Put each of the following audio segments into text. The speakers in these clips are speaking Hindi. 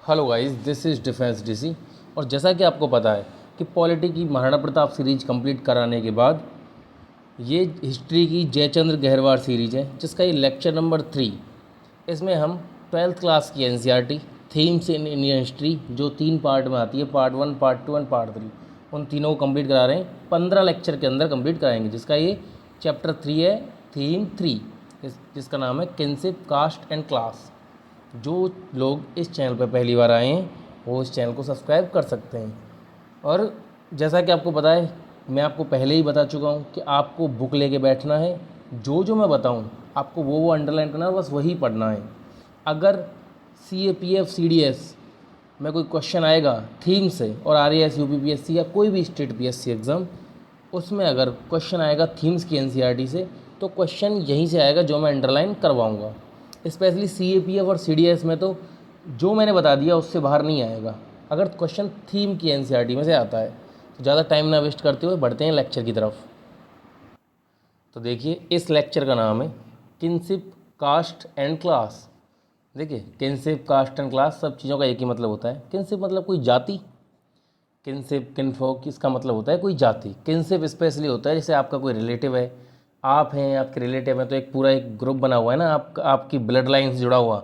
Hello guys, this is defence DC. और जैसा कि आपको पता है कि पॉलिटी की महाराणा प्रताप सीरीज कंप्लीट कराने के बाद ये हिस्ट्री की जयचंद्र गहरवार सीरीज है, जिसका ये लेक्चर नंबर 3। इसमें हम 12th क्लास की NCERT themes in Indian history जो 3 पार्ट में आती है, पार्ट 1, पार्ट 2 एंड पार्ट 3, उन तीनों को कंप्लीट करा रहे हैं। 15 लेक्चर के अंदर कंप्लीट कराएंगे, जिसका ये चैप्टर 3 है, थीम 3, जिसका नाम है किनशिप, कास्ट एंड क्लास। जो लोग इस चैनल पर पहली बार आए हैं वो इस चैनल को सब्सक्राइब कर सकते हैं। और जैसा कि आपको पता है, मैं आपको पहले ही बता चुका हूँ कि आपको बुक लेके बैठना है। जो जो मैं बताऊँ आपको वो अंडरलाइन करना है, बस वही पढ़ना है। अगर CAPF CDS में कोई क्वेश्चन आएगा थीम से, और RAS UPPSC या कोई भी स्टेट PSC एग्ज़ाम, उसमें अगर क्वेश्चन आएगा थीम्स की NCERT से, तो क्वेश्चन यहीं से आएगा जो मैं अंडरलाइन करवाऊँगा। स्पेशली CAPF और CDS में तो जो मैंने बता दिया उससे बाहर नहीं आएगा, अगर क्वेश्चन थीम की NCERT में से आता है। तो ज़्यादा टाइम ना वेस्ट करते हुए बढ़ते हैं लेक्चर की तरफ। तो देखिए, इस लेक्चर का नाम है किनशिप, कास्ट एंड क्लास। देखिए, किनशिप, कास्ट एंड क्लास सब चीज़ों का एक ही मतलब होता है। किनशिप मतलब कोई जाति, किनशिप किनफोक इसका मतलब होता है कोई जाति। किनशिप स्पेशली होता है जैसे आपका कोई रिलेटिव है, आप हैं, आपके रिलेटिव हैं, तो एक पूरा एक ग्रुप बना हुआ है ना, आपकी ब्लड लाइन से जुड़ा हुआ।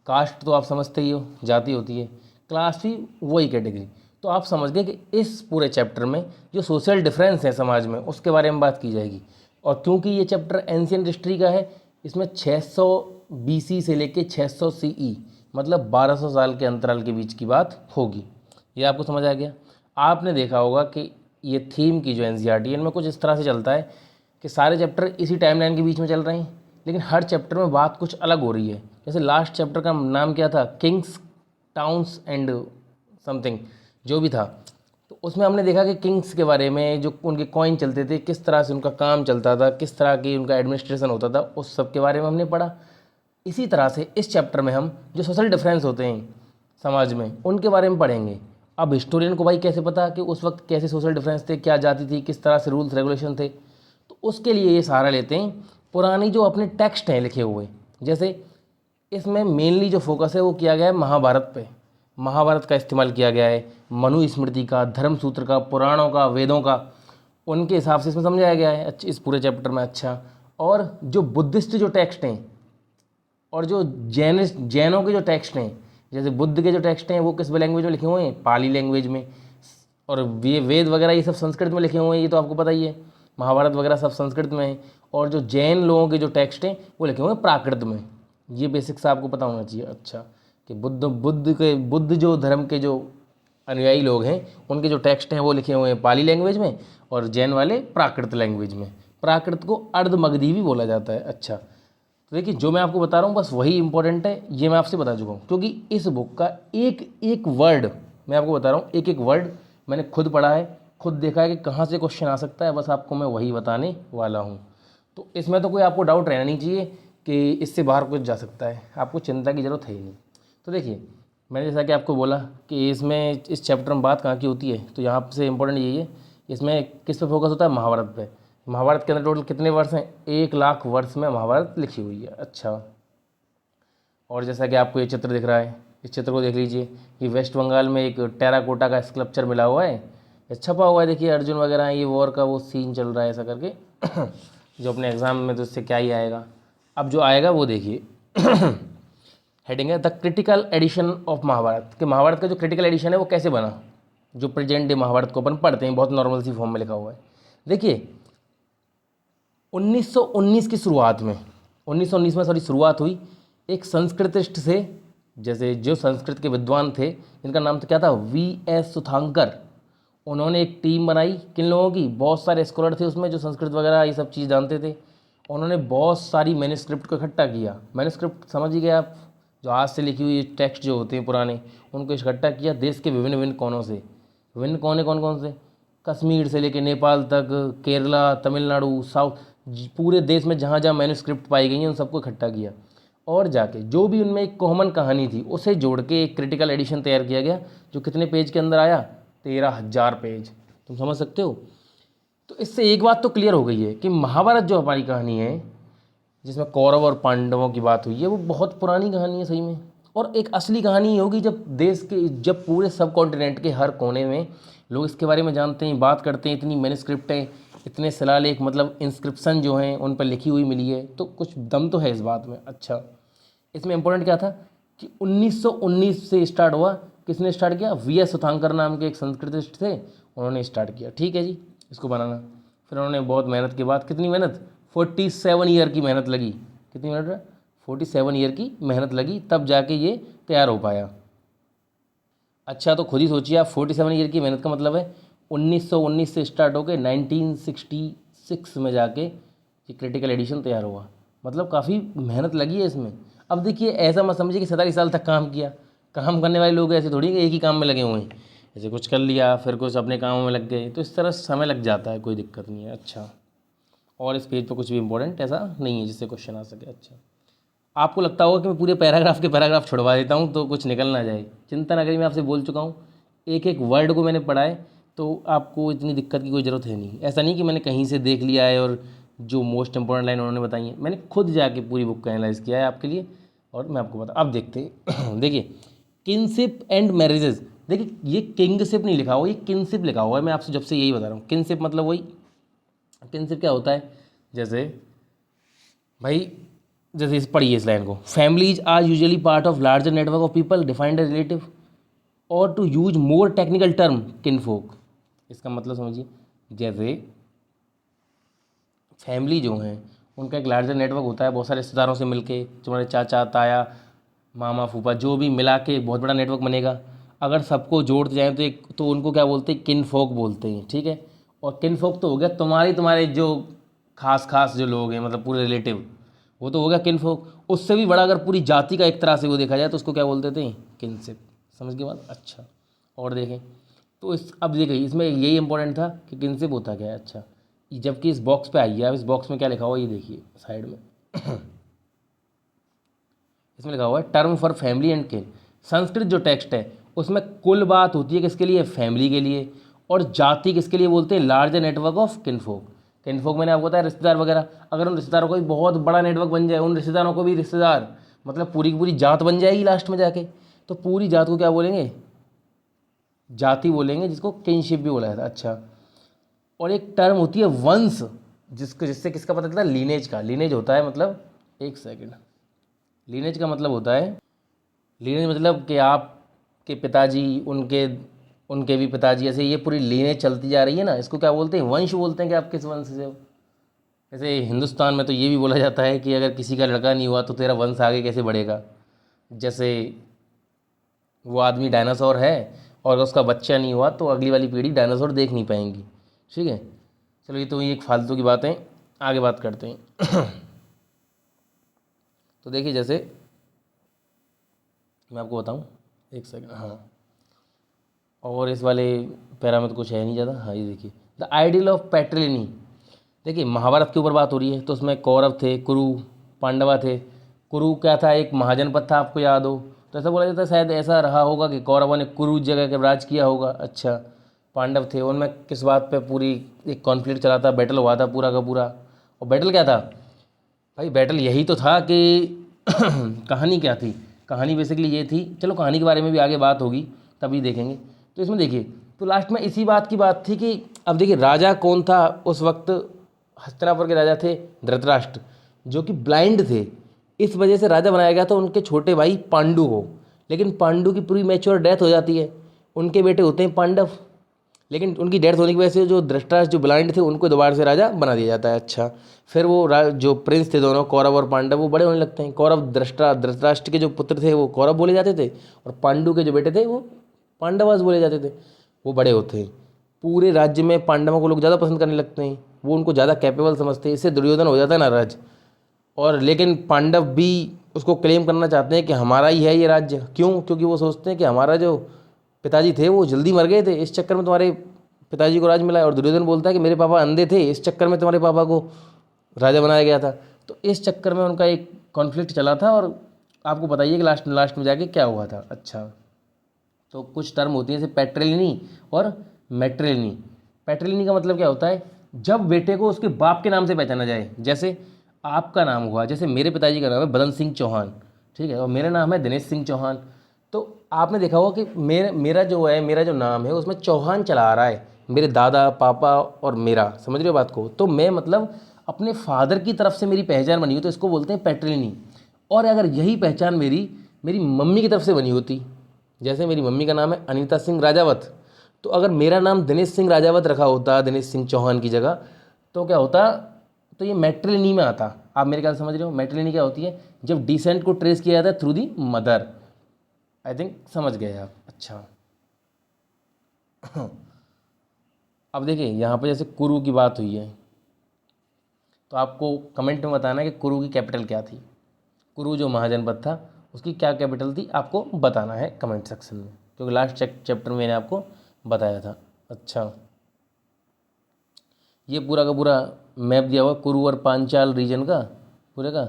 कास्ट तो आप समझते ही हो, जाति होती है। क्लास भी वही कैटेगरी। तो आप समझ गए कि इस पूरे चैप्टर में जो सोशल डिफरेंस है समाज में, उसके बारे में बात की जाएगी। और क्योंकि ये चैप्टर एंशियंट हिस्ट्री का है, इसमें 600 BC से लेके 600 CE, मतलब 1200 साल के अंतराल के बीच की बात होगी। ये आपको समझ आ गया। आपने देखा होगा कि ये थीम की जो NCERT है, इनमें कुछ इस तरह से चलता है कि सारे चैप्टर इसी टाइमलाइन के बीच में चल रहे हैं, लेकिन हर चैप्टर में बात कुछ अलग हो रही है। जैसे लास्ट चैप्टर का नाम क्या था, किंग्स, टाउन्स एंड समथिंग, जो भी था। तो उसमें हमने देखा कि किंग्स के बारे में, जो उनके कॉइन चलते थे, किस तरह से उनका काम चलता था, किस तरह की उनका एडमिनिस्ट्रेशन होता था, उस सब के बारे में हमने पढ़ा। इसी तरह से इस चैप्टर में हम जो सोशल डिफरेंस होते हैं समाज में, उनके बारे में पढ़ेंगे। अब हिस्टोरियन को भाई कैसे पता कि उस वक्त कैसे सोशल डिफरेंस थे, क्या जाति थी, किस तरह से रूल्स रेगुलेशन थे। तो उसके लिए ये सहारा लेते हैं पुरानी जो अपने टेक्स्ट हैं लिखे हुए। जैसे इसमें मेनली जो फोकस है वो किया गया है महाभारत पे। महाभारत का इस्तेमाल किया गया है, मनुस्मृति का, धर्मसूत्र का, पुराणों का, वेदों का, उनके हिसाब से इसमें समझाया गया है इस पूरे चैप्टर में। अच्छा, और जो बुद्धिस्ट जो टेक्स्ट हैं और जो जैनों के जो टेक्स्ट हैं, जैसे बुद्ध के जो टेक्स्ट हैं वो किस लैंग्वेज में लिखे हुए हैं, पाली लैंग्वेज में। और ये वेद वगैरह ये सब संस्कृत में लिखे हुए हैं, ये तो आपको पता ही है। महाभारत वगैरह सब संस्कृत में है। और जो जैन लोगों के जो टेक्स्ट हैं वो लिखे हुए हैं प्राकृत में। ये बेसिक्स आपको पता होना चाहिए। अच्छा, कि बुद्ध जो धर्म के जो अनुयायी लोग हैं, उनके जो टेक्स्ट हैं वो लिखे हुए हैं पाली लैंग्वेज में, और जैन वाले प्राकृत लैंग्वेज में। प्राकृत को अर्धमगधी भी बोला जाता है। अच्छा, तो देखिए, जो मैं आपको बता रहा हूँ बस वही इंपॉर्टेंट है, ये मैं आपसे बता चुका हूँ। क्योंकि इस बुक का एक एक वर्ड मैं आपको बता रहा हूँ, एक एक वर्ड मैंने खुद पढ़ा है, खुद देखा है कि कहाँ से क्वेश्चन आ सकता है, बस आपको मैं वही बताने वाला हूँ। तो इसमें तो कोई आपको डाउट रहना नहीं चाहिए कि इससे बाहर कुछ जा सकता है, आपको चिंता की ज़रूरत है ही नहीं। तो देखिए, मैंने जैसा कि आपको बोला कि इसमें इस चैप्टर में बात कहाँ की होती है, तो यहाँ से इंपॉर्टेंट यही है, इसमें किस पे फोकस होता है, महाभारत पे। महाभारत के अंदर टोटल कितने वर्ष हैं, 1 लाख वर्ष में महाभारत लिखी हुई है। अच्छा, और जैसा कि आपको ये चित्र दिख रहा है, इस चित्र को देख लीजिए। ये वेस्ट बंगाल में एक टेराकोटा का स्कल्पचर मिला हुआ है, ये छपा हुआ है। देखिए, अर्जुन वगैरह ये वॉर का वो सीन चल रहा है ऐसा करके जो अपने एग्जाम में तो इससे क्या ही आएगा। अब जो आएगा वो देखिए हेडिंग है the critical edition of Mahabharata, कि महाभारत का जो क्रिटिकल एडिशन है वो कैसे बना, जो प्रेजेंट डे महाभारत को अपन पढ़ते हैं, बहुत नॉर्मल सी फॉर्म में लिखा हुआ है। देखिए, 1919 की शुरुआत में, 1919 में शुरुआत हुई एक संस्कृतिस्ट से, जैसे जो संस्कृत के विद्वान थे, जिनका नाम तो क्या था, VS सुथांकर। उन्होंने एक टीम बनाई, किन लोगों की, बहुत सारे स्कॉलर थे उसमें जो संस्कृत वगैरह ये सब चीज़ जानते थे। उन्होंने बहुत सारी मैन्युस्क्रिप्ट को इकट्ठा किया। मैन्युस्क्रिप्ट समझ ही गए आप, जो आज से लिखी हुई टेक्स्ट जो होते हैं पुराने, उनको इकट्ठा किया देश के विभिन्न विभिन्न कोनों से। विभिन्न कोने कौन कौन से, कश्मीर से लेके नेपाल तक, केरला, तमिलनाडु, साउथ, पूरे देश में जहाँ जहाँ मैन्युस्क्रिप्ट पाई गई हैं उन सबको इकट्ठा किया। और जाके जो भी उनमें एक कॉमन कहानी थी उसे जोड़ के एक क्रिटिकल एडिशन तैयार किया गया, जो कितने पेज के अंदर आया, 13,000 पेज। तुम समझ सकते हो। तो इससे एक बात तो क्लियर हो गई है कि महाभारत जो हमारी कहानी है, जिसमें कौरव और पांडवों की बात हुई है, वो बहुत पुरानी कहानी है सही में। और एक असली कहानी ये होगी जब पूरे सब कॉन्टिनेंट के हर कोने में लोग इसके बारे में जानते हैं, बात करते हैं, इतनी मैन्युस्क्रिप्टें, इतने शिलालेख मतलब इंस्क्रिप्शन जो हैं उन पर लिखी हुई मिली है, तो कुछ दम तो है इस बात में। अच्छा, इसमें इम्पोर्टेंट क्या था कि 1919 से स्टार्ट हुआ। किसने स्टार्ट किया? वी.एस. सुथांकर नाम के एक संस्कृतिस्ट थे, उन्होंने स्टार्ट किया। ठीक है जी, इसको बनाना। फिर उन्होंने बहुत मेहनत के बाद, कितनी मेहनत, 47 ईयर की मेहनत लगी। कितनी मेहनत? 47 ईयर की मेहनत लगी, तब जाके ये तैयार हो पाया। अच्छा, तो खुद ही सोचिए आप, 47 ईयर की मेहनत का मतलब है 1919 से स्टार्ट होकर 1966 में जाके ये क्रिटिकल एडिशन तैयार हुआ। मतलब काफ़ी मेहनत लगी है इसमें। अब देखिए, ऐसा मत समझिए कि 47 साल तक काम किया। काम करने वाले लोग ऐसे थोड़ी कि एक ही काम में लगे हुए हैं, ऐसे कुछ कर लिया फिर कुछ अपने कामों में लग गए, तो इस तरह समय लग जाता है, कोई दिक्कत नहीं है। अच्छा, और इस पेज पर कुछ भी इंपॉर्टेंट ऐसा नहीं है जिससे क्वेश्चन आ सके। अच्छा, आपको लगता होगा कि मैं पूरे पैराग्राफ के पैराग्राफ छुड़वा देता हूँ तो कुछ निकल ना जाए, चिंता ना करिए, मैं आपसे बोल चुका हूँ, एक एक वर्ड को मैंने पढ़ा है, तो आपको इतनी दिक्कत की कोई ज़रूरत है नहीं। ऐसा नहीं कि मैंने कहीं से देख लिया है और जो मोस्ट इंपॉर्टेंट लाइन उन्होंने बताई है, मैंने खुद जाके पूरी बुक का एनालाइज किया है आपके लिए, और मैं आपको बता। अब देखते हैं देखिए, किनशिप एंड मैरिजेस। देखिए, ये किंगशिप नहीं लिखा हुआ, ये किनशिप लिखा हुआ है। मैं आपसे जब से यही बता रहा हूँ, किनशिप मतलब वही। किनशिप क्या होता है? जैसे भाई, जैसे पढ़िए इस लाइन को, families are usually part of larger network of people defined as relative, और to use more technical term kinfolk. इसका मतलब समझिए, जैसे फैमिली जो हैं उनका एक लार्जर नेटवर्क होता है, बहुत सारे रिश्तेदारों से मिलके, तुम्हारे चाचा ताया मामा फूफा जो भी मिला के एक बहुत बड़ा नेटवर्क बनेगा। अगर सबको जोड़ते जाएँ तो उनको क्या बोलते हैं? किनफोक बोलते हैं। ठीक है, और किनफोक तो हो गया तुम्हारे जो खास खास जो लोग हैं, मतलब पूरे रिलेटिव, वो तो हो गया किनफोक। उससे भी बड़ा अगर पूरी जाति का एक तरह से वो देखा जाए तो उसको क्या बोलते थे? किनशिप। समझ के बाद? अच्छा, और देखें तो अब देखिए, इसमें यही इंपॉर्टेंट था कि किनशिप होता क्या है। अच्छा, जबकि इस बॉक्स पे आइए, अब इस बॉक्स में क्या लिखा हुआ है ये देखिए साइड में इसमें लिखा हुआ है टर्म फॉर फैमिली एंड किन। संस्कृत जो टेक्स्ट है उसमें कुल बात होती है किसके लिए? फैमिली के लिए। और जाति किसके लिए बोलते हैं? Larger network of kinfolk. Kinfolk मैंने आपको बताया रिश्तेदार वगैरह। अगर उन रिश्तेदारों का भी बहुत बड़ा नेटवर्क बन जाए, उन रिश्तेदारों को भी रिश्तेदार, मतलब पूरी की पूरी जात बन जाएगी लास्ट में जाके, तो पूरी जात को क्या बोलेंगे? जाति बोलेंगे, जिसको किनशिप भी बोला जाता है। अच्छा, और एक टर्म होती है वंश, जिससे किसका पता चलता है? लीनेज का। लीनेज होता है मतलब, एक सेकेंड, लीनेज का मतलब होता है, लीनेज मतलब कि आपके पिताजी, उनके उनके भी पिताजी, ऐसे ये पूरी लीनेज चलती जा रही है ना, इसको क्या बोलते हैं? वंश बोलते हैं कि आप किस वंश से हो। जैसे हिंदुस्तान में तो ये भी बोला जाता है कि अगर किसी का लड़का नहीं हुआ तो तेरा वंश आगे कैसे बढ़ेगा। जैसे वो आदमी डायनासोर है और उसका बच्चा नहीं हुआ तो अगली वाली पीढ़ी डायनासोर देख नहीं पाएंगी। ठीक है, चलो ये तो एक फालतू की बातें, आगे बात करते हैं तो देखिए, जैसे मैं आपको बताऊं, एक सेकंड, हाँ, और इस वाले पैरा में तो कुछ है नहीं ज़्यादा। हाँ, ये देखिए, द आइडियल ऑफ पैट्रिलिनी। देखिए, महाभारत के ऊपर बात हो रही है, तो उसमें कौरव थे, कुरु, पांडवा थे। कुरु क्या था? एक महाजनपद था, आपको याद हो तो ऐसा बोला जाता है, शायद ऐसा रहा होगा कि कौरवों ने कुरु जगह के राज किया होगा। अच्छा, पांडव थे, उनमें किस बात पे पूरी एक कॉन्फ्लिक्ट चला था, बैटल हुआ था पूरा का पूरा। और बैटल क्या था भाई? बैटल यही तो था कि कहानी क्या थी? कहानी बेसिकली ये थी, चलो कहानी के बारे में भी आगे बात होगी, तभी देखेंगे। तो इसमें देखिए, तो लास्ट में इसी बात की बात थी कि अब देखिए राजा कौन था उस वक्त? हस्तिनापुर के राजा थे धृतराष्ट्र, जो कि ब्लाइंड थे। इस वजह से राजा बनाया गया था उनके छोटे भाई पांडु को, लेकिन पांडु की पूरी मैच्योर डेथ हो जाती है। उनके बेटे होते हैं पांडव, लेकिन उनकी डेथ होने की वजह से जो धृतराष्ट्र जो ब्लाइंड थे उनको दोबारा से राजा बना दिया जाता है। अच्छा, फिर वो जो प्रिंस थे दोनों, कौरव और पांडव, वो बड़े होने लगते हैं। कौरव धृतराष्ट्र के जो पुत्र थे वो कौरव बोले जाते थे, और पांडु के जो बेटे थे वो पांडवास बोले जाते थे। वो बड़े होते हैं, पूरे राज्य में पांडवों को लोग ज़्यादा पसंद करने लगते हैं, वो उनको ज़्यादा कैपेबल समझते हैं। इससे दुर्योधन हो जाता है नाराज, और लेकिन पांडव भी उसको क्लेम करना चाहते हैं कि हमारा ही है ये राज्य। क्यों? क्योंकि वो सोचते हैं कि हमारा जो पिताजी थे वो जल्दी मर गए थे, इस चक्कर में तुम्हारे पिताजी को राज मिला है। और दुर्योधन बोलता है कि मेरे पापा अंधे थे, इस चक्कर में तुम्हारे पापा को राजा बनाया गया था। तो इस चक्कर में उनका एक कॉन्फ्लिक्ट चला था, और आपको बताइए कि लास्ट लास्ट में जाके क्या हुआ था। अच्छा, तो कुछ टर्म होती है जैसे पैट्रिलिनी और मैट्रिलिनी। पैट्रिलिनी का मतलब क्या होता है? जब बेटे को उसके बाप के नाम से पहचाना जाए। जैसे आपका नाम हुआ, जैसे मेरे पिताजी का नाम है बदन सिंह चौहान, ठीक है, और मेरा नाम है दिनेश सिंह चौहान। तो आपने देखा होगा कि मेरा जो नाम है उसमें चौहान चला आ रहा है, मेरे दादा पापा और मेरा, समझ रहे हो बात को। तो मैं मतलब अपने फादर की तरफ से मेरी पहचान बनी हो तो इसको बोलते हैं पैट्रिलिनी। और अगर यही पहचान मेरी मेरी मम्मी की तरफ से बनी होती, जैसे मेरी मम्मी का नाम है अनीता सिंह राजावत, तो अगर मेरा नाम दिनेश सिंह राजावत रखा होता दिनेश सिंह चौहान की जगह, तो क्या होता, तो ये मैट्रिलिनी में आता। आप मेरे ख्याल से समझ रहे हो मैट्रिलिनी क्या होती है, जब डिसेंट को ट्रेस किया जाता है through the mother. I think समझ गए आप। अच्छा अब देखिए यहाँ पर जैसे कुरु की बात हुई है, तो आपको कमेंट में बताना है कि कुरु की कैपिटल क्या थी। कुरु जो महाजनपद था उसकी क्या कैपिटल थी, आपको बताना है कमेंट सेक्शन में, क्योंकि लास्ट चैप्टर में मैंने आपको बताया था। अच्छा, ये पूरा का पूरा मैप दिया हुआ कुरु और पांचाल रीजन का पूरे का,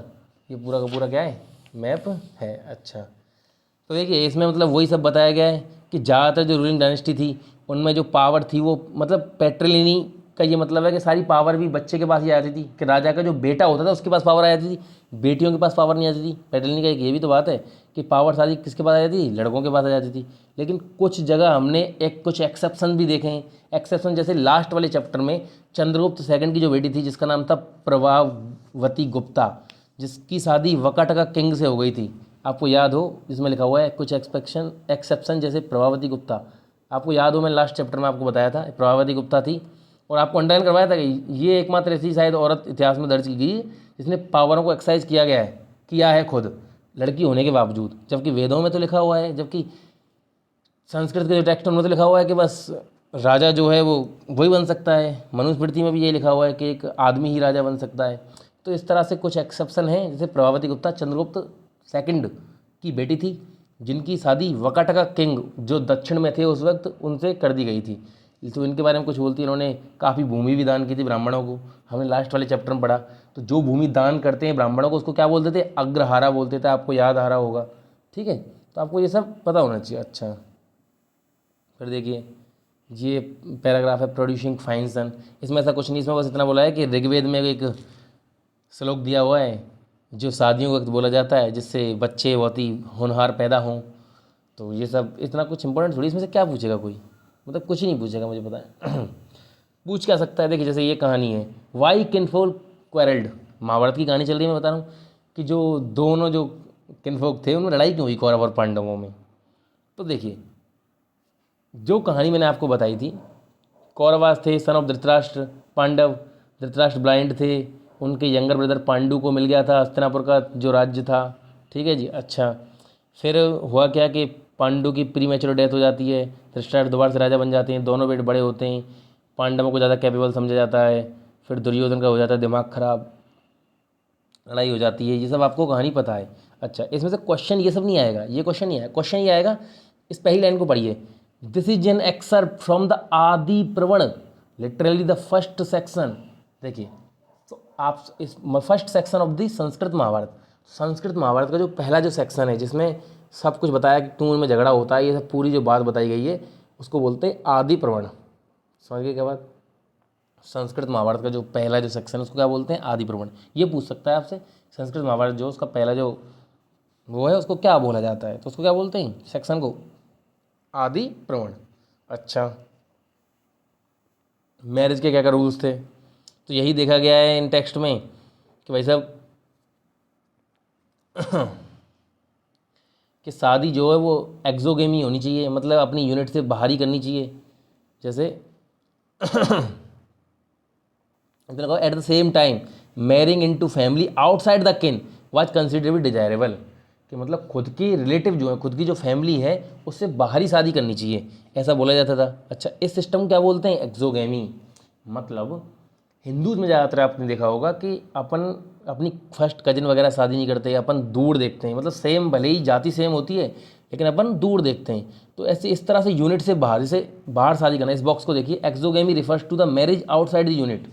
ये पूरा का पूरा क्या है, मैप है। अच्छा, तो देखिए इसमें मतलब वही सब बताया गया है कि ज़्यादातर जो रूलिंग डायनेस्टी थी उनमें जो पावर थी वो मतलब पैट्रिलिनी का ये मतलब है कि सारी पावर भी बच्चे के पास ही आती थी, कि राजा का जो बेटा होता था उसके पास पावर आ जाती थी, बेटियों के पास पावर नहीं आती थी। पैट्रिलिनी का एक ये भी तो बात है कि पावर सारी किसके पास आ जाती थी, लड़कों के पास आ जाती थी। लेकिन कुछ जगह हमने कुछ एक्सेप्शन भी देखे हैं। एक्सेप्शन जैसे लास्ट वाले चैप्टर में चंद्रगुप्त सेकंड की जो बेटी थी जिसका नाम था प्रभावती गुप्ता, जिसकी शादी वकाटका किंग से हो गई थी, आपको याद हो, जिसमें लिखा हुआ है कुछ एक्सेप्शन जैसे प्रभावती गुप्ता। आपको याद हो, मैं लास्ट चैप्टर में आपको बताया था प्रभावती गुप्ता थी, और आपको अंडरलाइन करवाया था कि ये एकमात्र ऐसी शायद औरत इतिहास में दर्ज की गई जिसने पावरों को एक्सरसाइज किया है खुद लड़की होने के बावजूद। जबकि वेदों में तो लिखा हुआ है, जबकि संस्कृत के जो टेक्स्ट उनमें तो लिखा हुआ है कि बस राजा जो है वो वही बन सकता है। मनुस्मृति में भी ये लिखा हुआ है कि एक आदमी ही राजा बन सकता है। तो इस तरह से कुछ एक्सेप्शन हैं, जैसे प्रभावती गुप्ता चंद्रगुप्त सेकंड की बेटी थी, जिनकी शादी वकाटका किंग जो दक्षिण में थे उस वक्त उनसे कर दी गई थी। तो इनके बारे में कुछ बोलती है, इन्होंने काफ़ी भूमि भी दान की थी ब्राह्मणों को, हमने लास्ट वाले चैप्टर में पढ़ा। तो जो भूमि दान करते हैं ब्राह्मणों को उसको क्या बोलते थे, अग्रहारा बोलते थे, आपको याद आ रहा होगा। ठीक है, तो आपको ये सब पता होना चाहिए। अच्छा, फिर देखिए ये पैराग्राफ है प्रोड्यूसिंग फाइन सन। इसमें ऐसा कुछ नहीं, इसमें बस इतना बोला है कि ऋग्वेद में एक श्लोक दिया हुआ है जो शादियों के वक्त बोला जाता है जिससे बच्चे बहुत ही होनहार पैदा हों। तो ये सब इतना कुछ इंपॉर्टेंट थोड़ी, इसमें से क्या पूछेगा कोई, मतलब कुछ ही नहीं पूछेगा, मुझे पता है। पूछ क्या सकता है, देखिए जैसे ये कहानी है वाई किनफोक क्वेरल्ड, महाभारत की कहानी चल रही है, मैं बता रहा हूँ कि जो दोनों जो किनफोक थे उनमें लड़ाई क्यों हुई कौरव और पांडवों में। तो देखिए जो कहानी मैंने आपको बताई थी, कौरवास थे son of Dhritarashtra, Pandava, Dhritarashtra blind थे, उनके यंगर ब्रदर पांडु को मिल गया था हस्तिनापुर का जो राज्य था। ठीक है जी। अच्छा, फिर हुआ क्या कि पांडु की प्री मैच्योर डेथ हो जाती है, धृतराष्ट्र दोबारा से राजा बन जाते हैं, दोनों बेटे बड़े होते हैं, पांडवों को ज़्यादा कैपेबल समझा जाता है, फिर दुर्योधन का हो जाता है दिमाग खराब, लड़ाई हो जाती है, ये सब आपको कहानी पता है। अच्छा, इसमें से क्वेश्चन ये सब नहीं आएगा, ये क्वेश्चन नहीं आएगा, क्वेश्चन ये आएगा, इस पहली लाइन को पढ़िए, this is an excerpt from the आदि प्रवण, लिटरली द फर्स्ट सेक्शन। देखिए तो आप इस first section of the Sanskrit Mahabharata, Sanskrit Mahabharata का जो पहला जो सेक्शन है जिसमें सब कुछ बताया कि क्यों उनमें झगड़ा होता है, ये सब पूरी जो बात बताई गई है उसको बोलते हैं आदि प्रवण। समझ गए क्या बात। संस्कृत महाभारत का जो पहला जो सेक्शन है उसको क्या बोलते हैं, आदि प्रवण। ये पूछ सकता है आपसे, संस्कृत महाभारत जो उसका पहला जो वो है उसको क्या बोला जाता है, तो उसको क्या बोलते हैं सेक्शन को, आदि प्रवण। अच्छा, मैरिज के क्या क्या रूल्स थे, तो यही देखा गया है इन टेक्स्ट में कि भाई साहब कि शादी जो है वो एक्सोगेमी होनी चाहिए, मतलब अपनी यूनिट से बाहर ही करनी चाहिए। जैसे at the same time marrying into family outside the किन वाज कंसिडरेबल डिजायरेबल, कि मतलब खुद की रिलेटिव जो है, खुद की जो फैमिली है उससे बाहर ही शादी करनी चाहिए, ऐसा बोला जाता था। अच्छा, इस सिस्टम को क्या बोलते हैं, एक्सोगेमी। मतलब हिंदूज में ज़्यादातर आपने देखा होगा कि अपन अपनी फर्स्ट कजिन वगैरह शादी नहीं करते, अपन दूर देखते हैं, मतलब सेम भले ही जाति सेम होती है लेकिन अपन दूर देखते हैं। तो ऐसे इस तरह से यूनिट से बाहर, जैसे बाहर शादी करना, इस बॉक्स को देखिए, exogamy refers to the marriage outside the unit,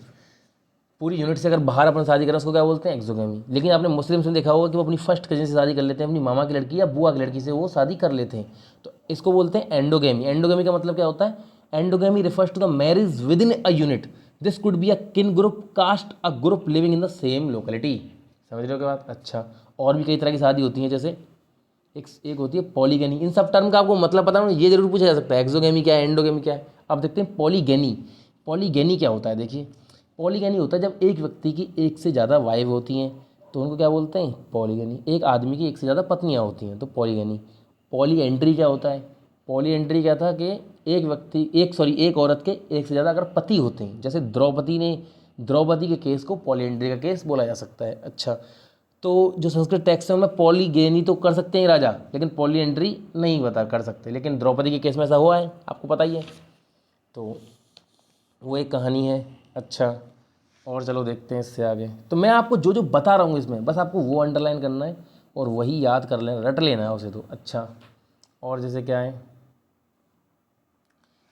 पूरी यूनिट से अगर बाहर अपन शादी करें उसको क्या बोलते हैं, एक्सोगेमी। लेकिन आपने मुस्लिम्स में देखा होगा कि वो अपनी फर्स्ट कजिन से शादी कर लेते हैं, अपनी मामा की लड़की या बुआ की लड़की से वो शादी कर लेते हैं, तो इसको बोलते हैं एंडोगेमी। एंडोगेमी का मतलब क्या होता है, endogamy refers to the marriage within a unit, this could be a kin group, caste, a group living in the same locality. समझ रहे हो क्या बात। अच्छा, और भी कई तरह की शादी होती हैं, जैसे एक होती है पॉलीगैनी। इन सब टर्म का आपको मतलब पता हो, ये जरूर पूछा जा सकता है एक्सोगेमी क्या है, एंडोगेमी क्या है। अब देखते हैं पॉलीगैनी। पॉलीगैनी क्या होता है, देखिए पॉलीगैनी होता है जब एक व्यक्ति की एक से ज़्यादा वाइफ होती हैं तो उनको क्या बोलते हैं, पॉलीगैनी। एक आदमी की एक से ज़्यादा पत्नियाँ होती हैं तो पॉलीगैनी। पॉली एंट्री क्या होता है, पॉली एंट्री क्या था कि एक औरत के एक से ज़्यादा अगर पति होते हैं, जैसे द्रौपदी के केस को पॉली एंट्री का केस बोला जा सकता है। अच्छा, तो जो संस्कृत टेक्स्ट है उनमें पॉलीगैनी तो कर सकते हैं राजा, लेकिन पॉली एंट्री नहीं बता कर सकते, लेकिन द्रौपदी के केस में ऐसा हुआ है, आपको पता ही है। तो वो एक कहानी है। अच्छा, और चलो देखते हैं इससे आगे। तो मैं आपको जो जो बता रहा हूँ इसमें बस आपको वो अंडरलाइन करना है और वही याद कर लेना, रट लेना है उसे। तो अच्छा, और जैसे क्या है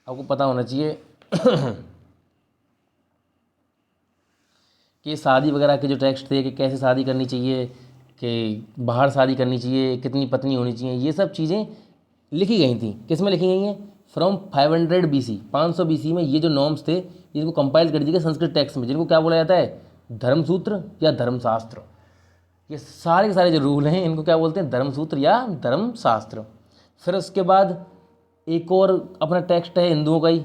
आपको पता होना चाहिए कि शादी वगैरह के जो टेक्स्ट थे कि कैसे शादी करनी चाहिए, कि बाहर शादी करनी चाहिए, कितनी पत्नी होनी चाहिए, ये सब चीज़ें लिखी गई थी। किस में लिखी गई हैं, फ्रॉम 500 BC, 500 BC में ये जो नॉर्म्स थे जिनको कंपाइल कर दिए गए संस्कृत टेक्स्ट में, जिनको क्या बोला जाता है, धर्मसूत्र या धर्मशास्त्र। ये सारे के सारे जो रूल हैं इनको क्या बोलते हैं, धर्मसूत्र या धर्मशास्त्र। फिर उसके बाद एक और अपना टेक्स्ट है हिंदुओं का ही,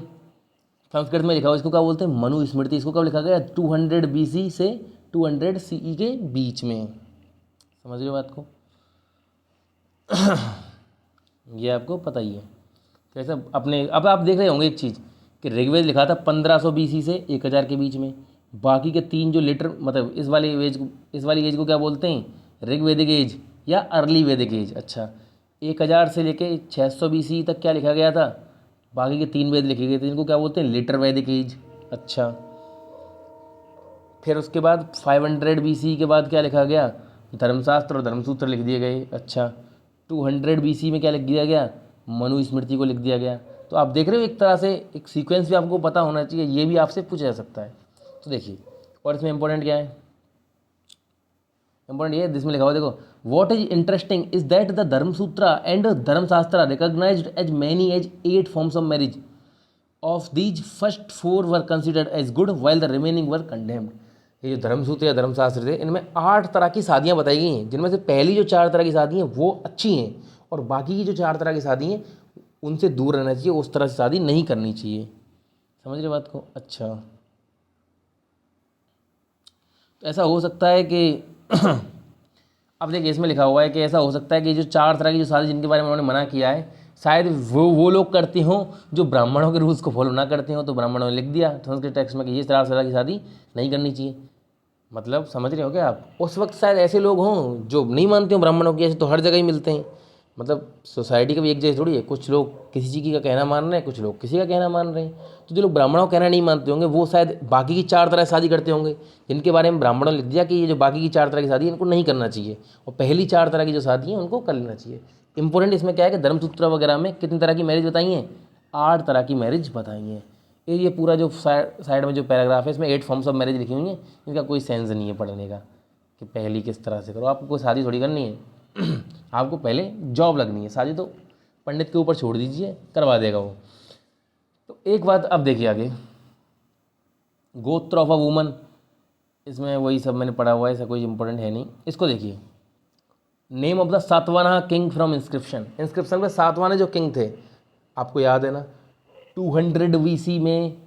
संस्कृत में लिखा हुआ, इसको क्या बोलते हैं, मनुस्मृति। इसको कब लिखा गया, 200 BC से 200 CE के बीच में। समझ रहे हो बात को ये आपको पता ही है कैसे अपने। अब आप देख रहे होंगे एक चीज़ कि ऋग्वेद लिखा था 1500 BC से 1000 के बीच में। बाकी के 3 जो लिटर मतलब इस वाली एज को क्या बोलते हैं, ऋग्वेदिक एज या अर्ली वैदिक एज। अच्छा, 1000 से लेके 600 BC तक क्या लिखा गया था, बाकी के 3 वेद लिखे गए थे, इनको क्या बोलते हैं, लिटर वैदिक एज। अच्छा, फिर उसके बाद 500 BC के बाद क्या लिखा गया, धर्मशास्त्र और धर्मसूत्र लिख दिए गए। अच्छा, 200 BC में क्या लिख दिया गया, मनुस्मृति को लिख दिया गया। तो आप देख रहे हो एक तरह से एक सीक्वेंस भी आपको पता होना चाहिए, ये भी आपसे पूछा जा सकता है। तो देखिए, और इसमें इंपॉर्टेंट क्या है, इंपॉर्टेंट ये जिसमें लिखा हुआ देखो, what is interesting is that the Dharmasutra and Dharmashastra recognised as many as 8 forms of marriage. Of these first 4 were considered as good while the remaining were condemned. ये जो धर्मसूत्र या धर्मशास्त्र थे इनमें 8 तरह की शादियाँ बताई गई हैं, जिनमें से पहली जो 4 तरह की शादी हैं वो अच्छी हैं, और बाकी की जो 4 तरह की शादी हैं उनसे दूर रहना चाहिए, उस तरह से शादी नहीं करनी चाहिए। समझ रहे बात को। अच्छा, तो ऐसा हो सकता है कि अब देखिए इसमें लिखा हुआ है कि ऐसा हो सकता है कि जो 4 तरह की जो शादी जिनके बारे में उन्होंने मना किया है, शायद वो लोग करते हों जो ब्राह्मणों के रूल्स को फॉलो ना करते हों। तो ब्राह्मणों ने लिख दिया संस्कृत टेक्स्ट में कि ये 4 तरह की शादी नहीं करनी चाहिए। मतलब समझ रहे हो क्या आप, उस वक्त शायद ऐसे लोग हों जो नहीं मानते हो ब्राह्मणों की, ऐसे तो हर जगह ही मिलते हैं। मतलब सोसाइटी का भी एक जैसे थोड़ी है, कुछ लोग किसी चीज़ का कहना मान रहे हैं, कुछ लोग किसी का कहना मान रहे हैं। तो जो लोग ब्राह्मणों का कहना नहीं मानते होंगे वो शायद बाकी की 4 तरह की शादी करते होंगे, जिनके बारे में ब्राह्मणों ने लिख दिया कि ये जो बाकी की 4 तरह की शादी है इनको नहीं करना चाहिए, और पहली 4 तरह की जो शादी है उनको कर लेना चाहिए। इंपॉर्टेंट इसमें क्या है कि धर्मसूत्र वगैरह में कितनी तरह की मैरिज बताई हैं, 8 तरह की मैरिज बताई हैं। ये पूरा जो साइड में जो पैराग्राफ है इसमें 8 फॉर्म्स ऑफ मैरिज लिखी हुई हैं, इनका कोई सेंस नहीं है पढ़ने का कि पहली किस तरह से करो। आपको कोई शादी थोड़ी करनी है आपको पहले जॉब लगनी है, शादी तो पंडित के ऊपर छोड़ दीजिए, करवा देगा वो। तो एक बात अब देखिए आगे, गोत्र ऑफ अ वुमन, इसमें वही सब मैंने पढ़ा हुआ है, ऐसा कोई इंपॉर्टेंट है नहीं। इसको देखिए, name of the Satavahana king from inscription. Inscription में सातवाने जो किंग थे आपको याद है ना, 200 BC में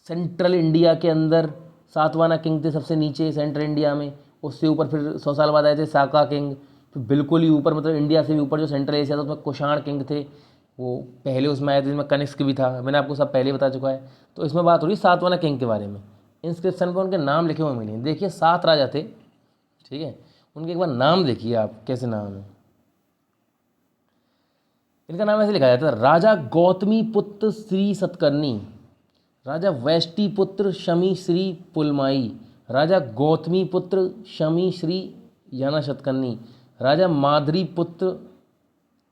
सेंट्रल इंडिया के अंदर सातवाना किंग थे सबसे नीचे सेंट्रल इंडिया में। उससे ऊपर फिर 100 साल बाद आए थे साका किंग। फिर बिल्कुल ही ऊपर मतलब इंडिया से भी ऊपर जो सेंट्रल एशिया था उसमें कुषाण किंग थे, वो पहले उसमें आए थे, जिसमें कनिष्क भी था, मैंने आपको सब पहले बता चुका है। तो इसमें बात हो रही सातवाना किंग के बारे में। इंस्क्रिप्शन पर उनके नाम लिखे हुए मिले, देखिए 7 राजा थे, ठीक है, उनके एक बार नाम देखिए आप कैसे नाम है। इनका नाम ऐसे लिखा जाता है, राजा गौतमी पुत्र श्री सतकर्णी, राजा वैष्टि पुत्र शमी श्री पुलमाई, राजा गौतमी पुत्र शमी श्री याना शतकर्णी, राजा मादरी पुत्र।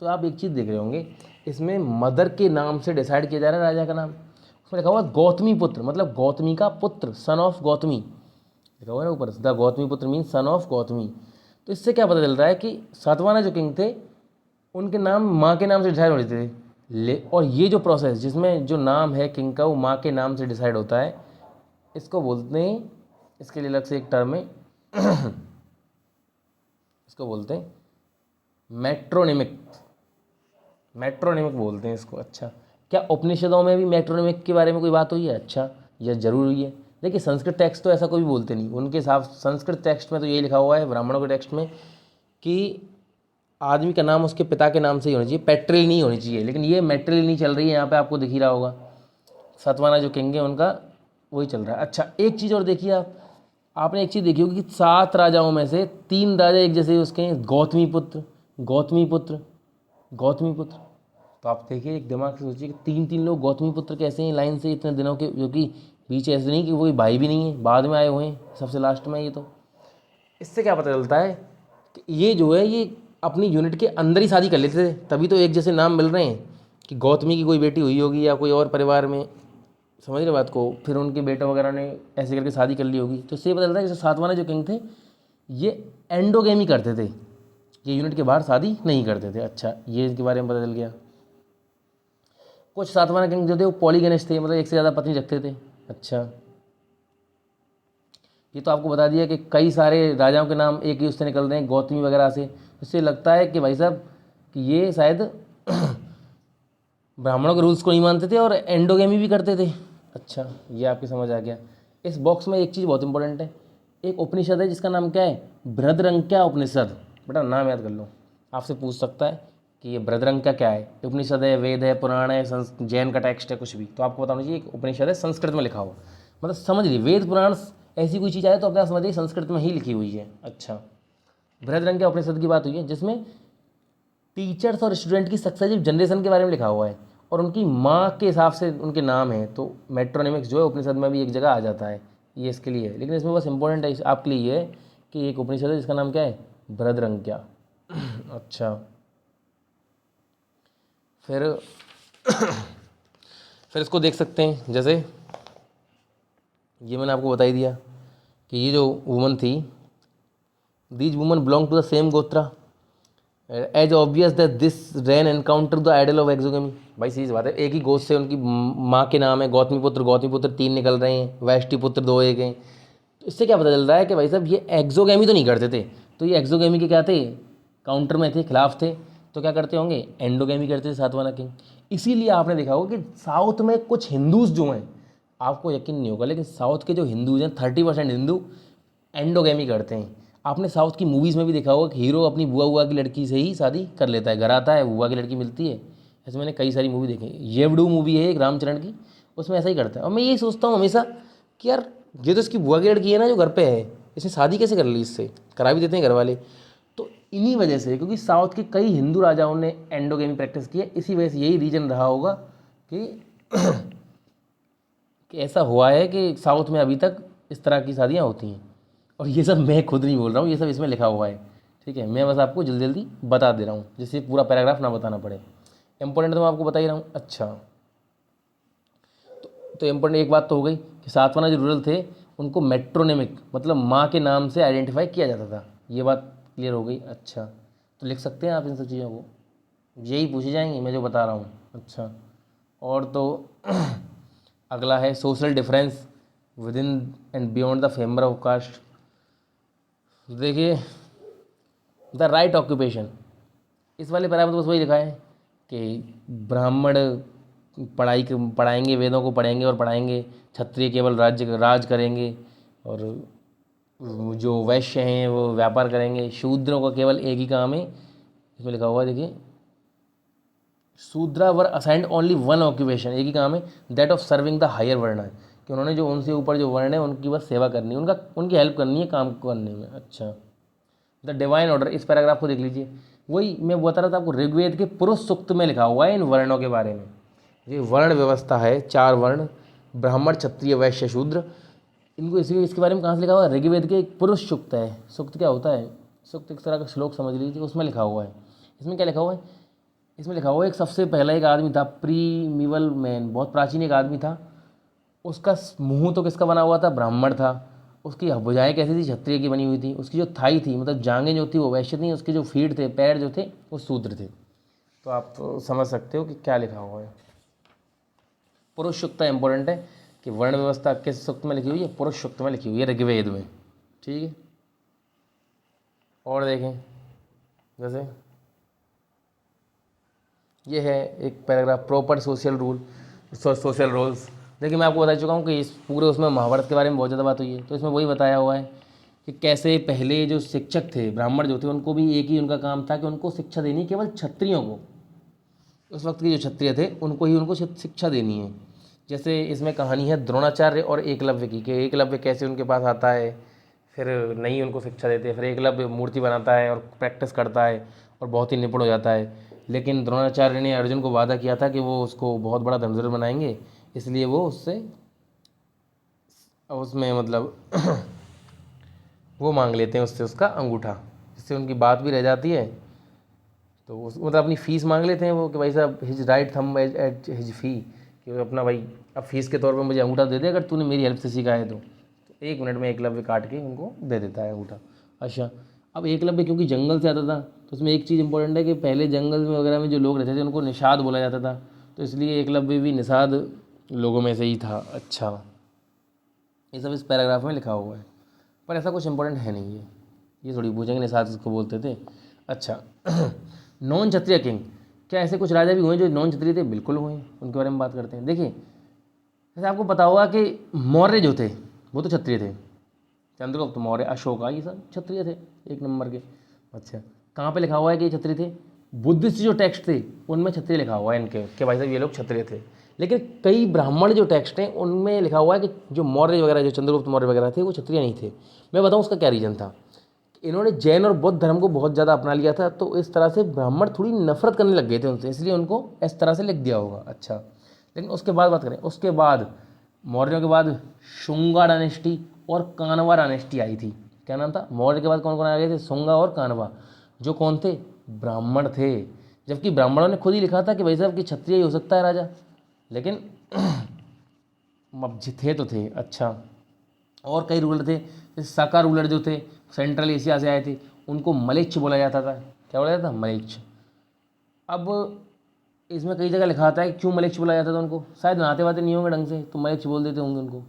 तो आप एक चीज़ देख रहे होंगे, इसमें मदर के नाम से डिसाइड किया जा रहा है राजा का नाम। उसमें लिखा हुआ गौतमी पुत्र मतलब गौतमी का पुत्र, सन ऑफ गौतमी लिखा हुआ है ना ऊपर, द गौतमी पुत्र मीन सन ऑफ गौतमी। तो इससे क्या पता चल रहा है कि सातवाना जो किंग थे उनके नाम माँ के नाम से डिसाइड हो रहे थे। और ये जो प्रोसेस जिसमें जो नाम है किंग का वो माँ के नाम से डिसाइड होता है, इसको बोलते हैं, इसके लिए अलग से एक टर्म है इसको इसको बोलते हैं मेट्रोनिमिक, मेट्रोनिमिक बोलते हैं इसको। अच्छा, क्या उपनिषदों में भी मेट्रोनिमिक के बारे में कोई बात हुई है? अच्छा, यह जरूर हुई है। देखिए संस्कृत टेक्स्ट तो ऐसा कोई भी बोलते नहीं, उनके हिसाब संस्कृत टेक्स्ट में तो यही लिखा हुआ है ब्राह्मणों के टेक्स्ट में कि आदमी का नाम उसके पिता के नाम से ही होना चाहिए, पेट्रिल नहीं होनी चाहिए। लेकिन ये मेट्रिल नहीं चल रही है यहाँ पे, आपको दिख ही रहा होगा। सतवाना जो किंग है उनका वही चल रहा है। अच्छा, एक चीज़ और देखिए आपने एक चीज़ देखी होगी कि 7 राजाओं में से 3 राजा एक जैसे उसके हैं, गौतमी पुत्र, गौतमी पुत्र, गौतमी पुत्र। तो आप देखिए, एक दिमाग से सोचिए कि 3 लोग गौतमी पुत्र कैसे हैं लाइन से इतने दिनों के, जो कि बीच ऐसे नहीं कि कोई भाई भी नहीं है, बाद में आए हुए हैं, सबसे लास्ट में। ये तो इससे क्या पता चलता है कि ये जो है ये अपनी यूनिट के अंदर ही शादी कर लेते थे, तभी तो एक जैसे नाम मिल रहे हैं कि गौतमी की कोई बेटी हुई होगी या कोई और परिवार में, समझ रहे बात को, फिर उनके बेटे वगैरह ने ऐसे करके शादी कर ली होगी। तो इससे पता चलता है कि सातवाना जो किंग थे ये एंडोगेमी करते थे, ये यूनिट के बाहर शादी नहीं करते थे। अच्छा, ये इनके बारे में पता चल गया। कुछ सातवाना किंग जो थे वो पॉलीगेनिस्ट थे, मतलब एक से ज़्यादा पत्नी रखते थे। अच्छा, ये तो आपको बता दिया कि कई सारे राजाओं के नाम एक ही उससे निकल रहे हैं, गौतमी वगैरह से। इससे लगता है कि भाई साहब कि ये शायद ब्राह्मणों के रूल्स को नहीं मानते थे और एंडोगेमी भी करते थे। अच्छा, ये आपकी समझ आ गया। इस बॉक्स में एक चीज़ बहुत इंपॉर्टेंट है, एक उपनिषद है जिसका नाम क्या है? बृहद्रंक्या उपनिषद। बेटा नाम याद कर लो, आपसे पूछ सकता है कि ये बृहद्रंक्या क्या है। उपनिषद है, वेद है, पुराण है, जैन का टेक्स्ट है, कुछ भी, तो आपको बताना चाहिए एक उपनिषद है संस्कृत में लिखा हुआ। मतलब समझ लीजिए, वेद पुराण ऐसी कोई चीज़ आए तो अपने आप समझिए संस्कृत में ही लिखी हुई है। अच्छा, बृहद्रंक्या उपनिषद की बात हुई है जिसमें टीचर्स और स्टूडेंट की सक्सेसिव जनरेशन के बारे में लिखा हुआ है और उनकी माँ के हिसाब से उनके नाम है। तो मेट्रोनिमिक्स जो है उपनिषद में भी एक जगह आ जाता है, ये इसके लिए है। लेकिन इसमें बस इंपॉर्टेंट है आपके लिए ये है कि एक उपनिषद है जिसका नाम क्या है? बृहद्रंक्या। अच्छा, फिर फिर इसको देख सकते हैं, जैसे ये मैंने आपको बता ही दिया कि ये जो वुमन थी, these woman belong to the same gotra, as obvious that this ran encounter the ideal of exogamy. भाई सीधी बात है, एक ही गोत्र से उनकी माँ के नाम है, गौतमी पुत्र 3 निकल रहे हैं, वैष्टि पुत्र 2 एक हैं। तो इससे क्या पता चल रहा है कि भाई साहब ये एक्सोगेमी तो नहीं करते थे। तो ये एक्सोगेमी के क्या थे? काउंटर में थे, खिलाफ थे। तो क्या करते होंगे? एंडोगेमी करते थे सातवाना किंग। इसीलिए आपने देखा होगा कि साउथ में कुछ हिंदूज जो हैं, आपको यकीन नहीं होगा लेकिन साउथ के जो हिंदूज हैं 30% हिंदू एंडोगेमी करते हैं। आपने साउथ की मूवीज़ में भी देखा होगा कि हीरो अपनी बुआ की लड़की से ही शादी कर लेता है, घर आता है, बुआ की लड़की मिलती है। ऐसे मैंने कई सारी मूवी देखी। येवडू मूवी है एक रामचरण की, उसमें ऐसा ही करता है। और मैं यही सोचता हूँ हमेशा कि यार ये तो इसकी बुआ की लड़की है ना जो घर पे है, इसने शादी कैसे कर ली? इससे करा भी देते हैं घर वाले। तो इन्हीं वजह से, क्योंकि साउथ के कई हिंदू राजाओं ने एंडोगेमी प्रैक्टिस की है, इसी वजह से यही रीजन रहा होगा कि कि ऐसा हुआ है कि साउथ में अभी तक इस तरह की शादियाँ होती हैं। और ये सब मैं खुद नहीं बोल रहा हूँ, ये सब इसमें लिखा हुआ है। ठीक है, मैं बस आपको जल्दी जल्दी बता दे रहा हूँ जिससे पूरा पैराग्राफ ना बताना पड़े। इंपॉर्टेंट तो मैं आपको बता ही रहा हूँ। अच्छा, तो इम्पोर्टेंट एक बात तो हो गई कि सातवाना जो रूरल थे उनको मेट्रोनिमिक मतलब माँ के नाम से आइडेंटिफाई किया जाता था, ये बात क्लियर हो गई। अच्छा, तो लिख सकते हैं आप इन सब चीज़ों को, यही पूछी जाएंगी मैं जो बता रहा हूँ। अच्छा, और तो अगला है social difference within and beyond the फेमर ऑफ कास्ट। देखिए, द राइट ऑक्यूपेशन, इस वाले पैरा में तो बस वही लिखा है कि ब्राह्मण पढ़ाएंगे, वेदों को पढ़ेंगे और पढ़ाएंगे, क्षत्रिय केवल राज करेंगे, और जो वैश्य हैं वो व्यापार करेंगे, शूद्रों का केवल एक ही काम है। इसमें लिखा हुआ है देखिए, Shudra were assigned only one occupation, एक ही काम है, that of serving the higher varna है, कि उन्होंने जो उनसे ऊपर जो वर्ण है उनकी बस सेवा करनी है, उनकी हेल्प करनी है काम करने में। अच्छा, द डिवाइन ऑर्डर, इस पैराग्राफ को देख लीजिए, वही मैं बता रहा था आपको, ऋग्वेद के पुरुष सूक्त में लिखा हुआ है इन वर्णों के बारे में। ये वर्ण व्यवस्था है, 4 वर्ण, ब्राह्मण क्षत्रिय वैश्य शूद्र, इनको इसके बारे में कहाँ से लिखा हुआ है? ऋग्वेद के एक पुरुष सूक्त है। सूक्त क्या होता है? सूक्त एक तरह का श्लोक समझ लीजिए, उसमें लिखा हुआ है। इसमें क्या लिखा हुआ है? इसमें लिखा हुआ है एक सबसे पहला एक आदमी था, प्रीमिवल मैन, बहुत प्राचीन एक आदमी था, उसका मुंह तो किसका बना हुआ था? ब्राह्मण था। उसकी भुजाएं कैसी थी? क्षत्रिय की बनी हुई थी। उसकी जो थाई थी मतलब जांघें जो थी वो वैश्य थी, उसके जो फीट थे, पैर जो थे वो शूद्र थे। तो आप समझ सकते हो कि क्या लिखा हुआ है। पुरुष सूक्त इंपॉर्टेंट है कि वर्ण व्यवस्था किस सूक्त में लिखी हुई है? पुरुष सूक्त में लिखी हुई है, ऋग्वेद में। ठीक है, और देखें जैसे ये है एक paragraph, proper social rule, social roles. देखिए मैं आपको बता चुका हूँ कि इस पूरे उसमें महाभारत के बारे में बहुत ज़्यादा बात हुई है, तो इसमें वही बताया हुआ है कि कैसे पहले जो शिक्षक थे, ब्राह्मण जो थे, उनको भी एक ही उनका काम था कि उनको शिक्षा देनी केवल क्षत्रियों को, उस वक्त के जो क्षत्रिय थे उनको ही उनको शिक्षा देनी है। जैसे इसमें कहानी है द्रोणाचार्य और एकलव्य की, कि एकलव्य कैसे उनके पास आता है, फिर नहीं उनको शिक्षा देते, फिर एकलव्य मूर्ति बनाता है और प्रैक्टिस करता है और बहुत ही निपुण हो जाता है। लेकिन द्रोणाचार्य ने अर्जुन को वादा किया था कि वो उसको बहुत बड़ा धनुर्धर बनाएंगे, इसलिए वो उससे उसमें मतलब वो मांग लेते हैं उससे उसका अंगूठा, जिससे उनकी बात भी रह जाती है। तो उस मतलब अपनी फ़ीस मांग लेते हैं वो कि भाई साहब his right thumb at his feet, कि वो अपना भाई अब फीस के तौर पे मुझे अंगूठा दे दे अगर तूने मेरी हेल्प से सीखा है तो 1 मिनट में एकलव्य काट के उनको दे देता है अंगूठा। अच्छा, अब एकलव्य क्योंकि जंगल से आता था, तो उसमें एक चीज़ इंपॉर्टेंट है कि पहले जंगल में वगैरह में जो लोग रहते थे उनको निषाद बोला जाता था, तो इसलिए एकलव्य भी निषाद लोगों में से ही था। अच्छा, ये सब इस पैराग्राफ में लिखा हुआ है, पर ऐसा कुछ इंपॉर्टेंट है नहीं ये थोड़ी पूछेंगे निषाद इसको बोलते थे। अच्छा नॉन क्षत्रिय किंग, क्या ऐसे कुछ राजा भी हुए जो नॉन क्षत्रिय थे? बिल्कुल हुए, उनके बारे में बात करते हैं। देखिए जैसे आपको पता होगा कि मौर्य जो थे वो तो क्षत्रिय थे, चंद्रगुप्त मौर्य, अशोका, ये सब क्षत्रिय थे 1 नंबर के। अच्छा, कहाँ पे लिखा हुआ है कि ये क्षत्रिय थे? बुद्धिस्ट जो टेक्स्ट थे उनमें क्षत्रिय लिखा हुआ है इनके, कि भाई साहब ये लोग क्षत्रिय थे। लेकिन कई ब्राह्मण जो टेक्स्ट हैं उनमें लिखा हुआ है कि जो मौर्य वगैरह, जो चंद्रगुप्त मौर्य वगैरह थे, वो क्षत्रिय नहीं थे। मैं बताऊँ उसका क्या रीज़न था। इन्होंने जैन और बौद्ध धर्म को बहुत ज़्यादा अपना लिया था, तो इस तरह से ब्राह्मण थोड़ी नफरत करने लग गए थे उनसे, इसलिए उनको इस तरह से लिख दिया होगा। अच्छा, लेकिन उसके बाद बात करें, उसके बाद मौर्यों के बाद शुंगा डायनेस्टी और कानवा डायनेस्टी आई थी। क्या नाम था? मौर्य के बाद कौन कौन आ गए थे? शुंगा और कानवा, जो कौन थे? ब्राह्मण थे। जबकि ब्राह्मणों ने खुद ही लिखा था कि भाई साहब कि क्षत्रिय ही हो सकता है राजा, लेकिन अब थे तो थे। अच्छा, और कई रूलर थे, जैसे साका रूलर जो थे सेंट्रल एशिया से आए थे, उनको मलेच्छ बोला जाता था। क्या बोला जाता था? मलेच्छ। अब इसमें कई जगह लिखा आता है क्यों मलेच्छ बोला जाता था उनको, शायद नहाते वाते नहीं होंगे ढंग से तो मलेच्छ बोल देते होंगे उनको,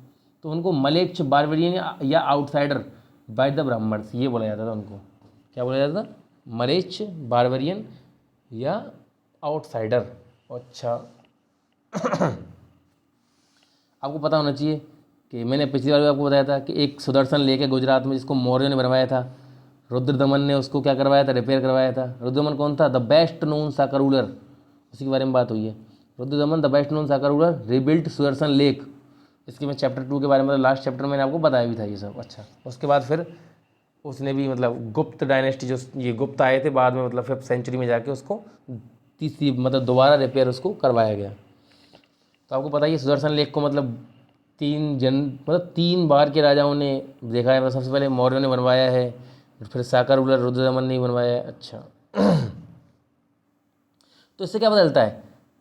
तो उनको मलेच्छ बारबेरियन या आउटसाइडर बाय द ब्राह्मण्स ये बोला जाता था उनको। क्या बोला जाता था? मलेच्छ, बारबेरियन या आउटसाइडर। अच्छा आपको पता होना चाहिए कि मैंने पिछली बार भी आपको बताया था कि एक सुदर्शन लेक है गुजरात में जिसको मौर्य ने बनवाया था, रुद्रदमन ने उसको क्या करवाया था? रिपेयर करवाया था। रुद्रदमन कौन था? The best known Saka ruler, उसी के बारे में बात हुई है। Rudradaman the best known Saka ruler rebuilt Sudarshan lake, इसके मैं चैप्टर 2 के बारे में, मतलब लास्ट चैप्टर मैंने आपको बताया भी था ये सब। अच्छा, उसके बाद फिर उसने भी मतलब गुप्त डायनेस्टी, जो ये गुप्त आए थे बाद में, मतलब 5th सेंचुरी में जाके उसको तीसरी मतलब दोबारा रिपेयर उसको करवाया गया। तो आपको पता ही है सुदर्शन लेक को मतलब 3 बार के राजाओं ने देखा है। सबसे पहले मौर्यों ने बनवाया है, फिर साका रूलर रुद्रदमन ने बनवाया है। अच्छा तो इससे क्या बदलता है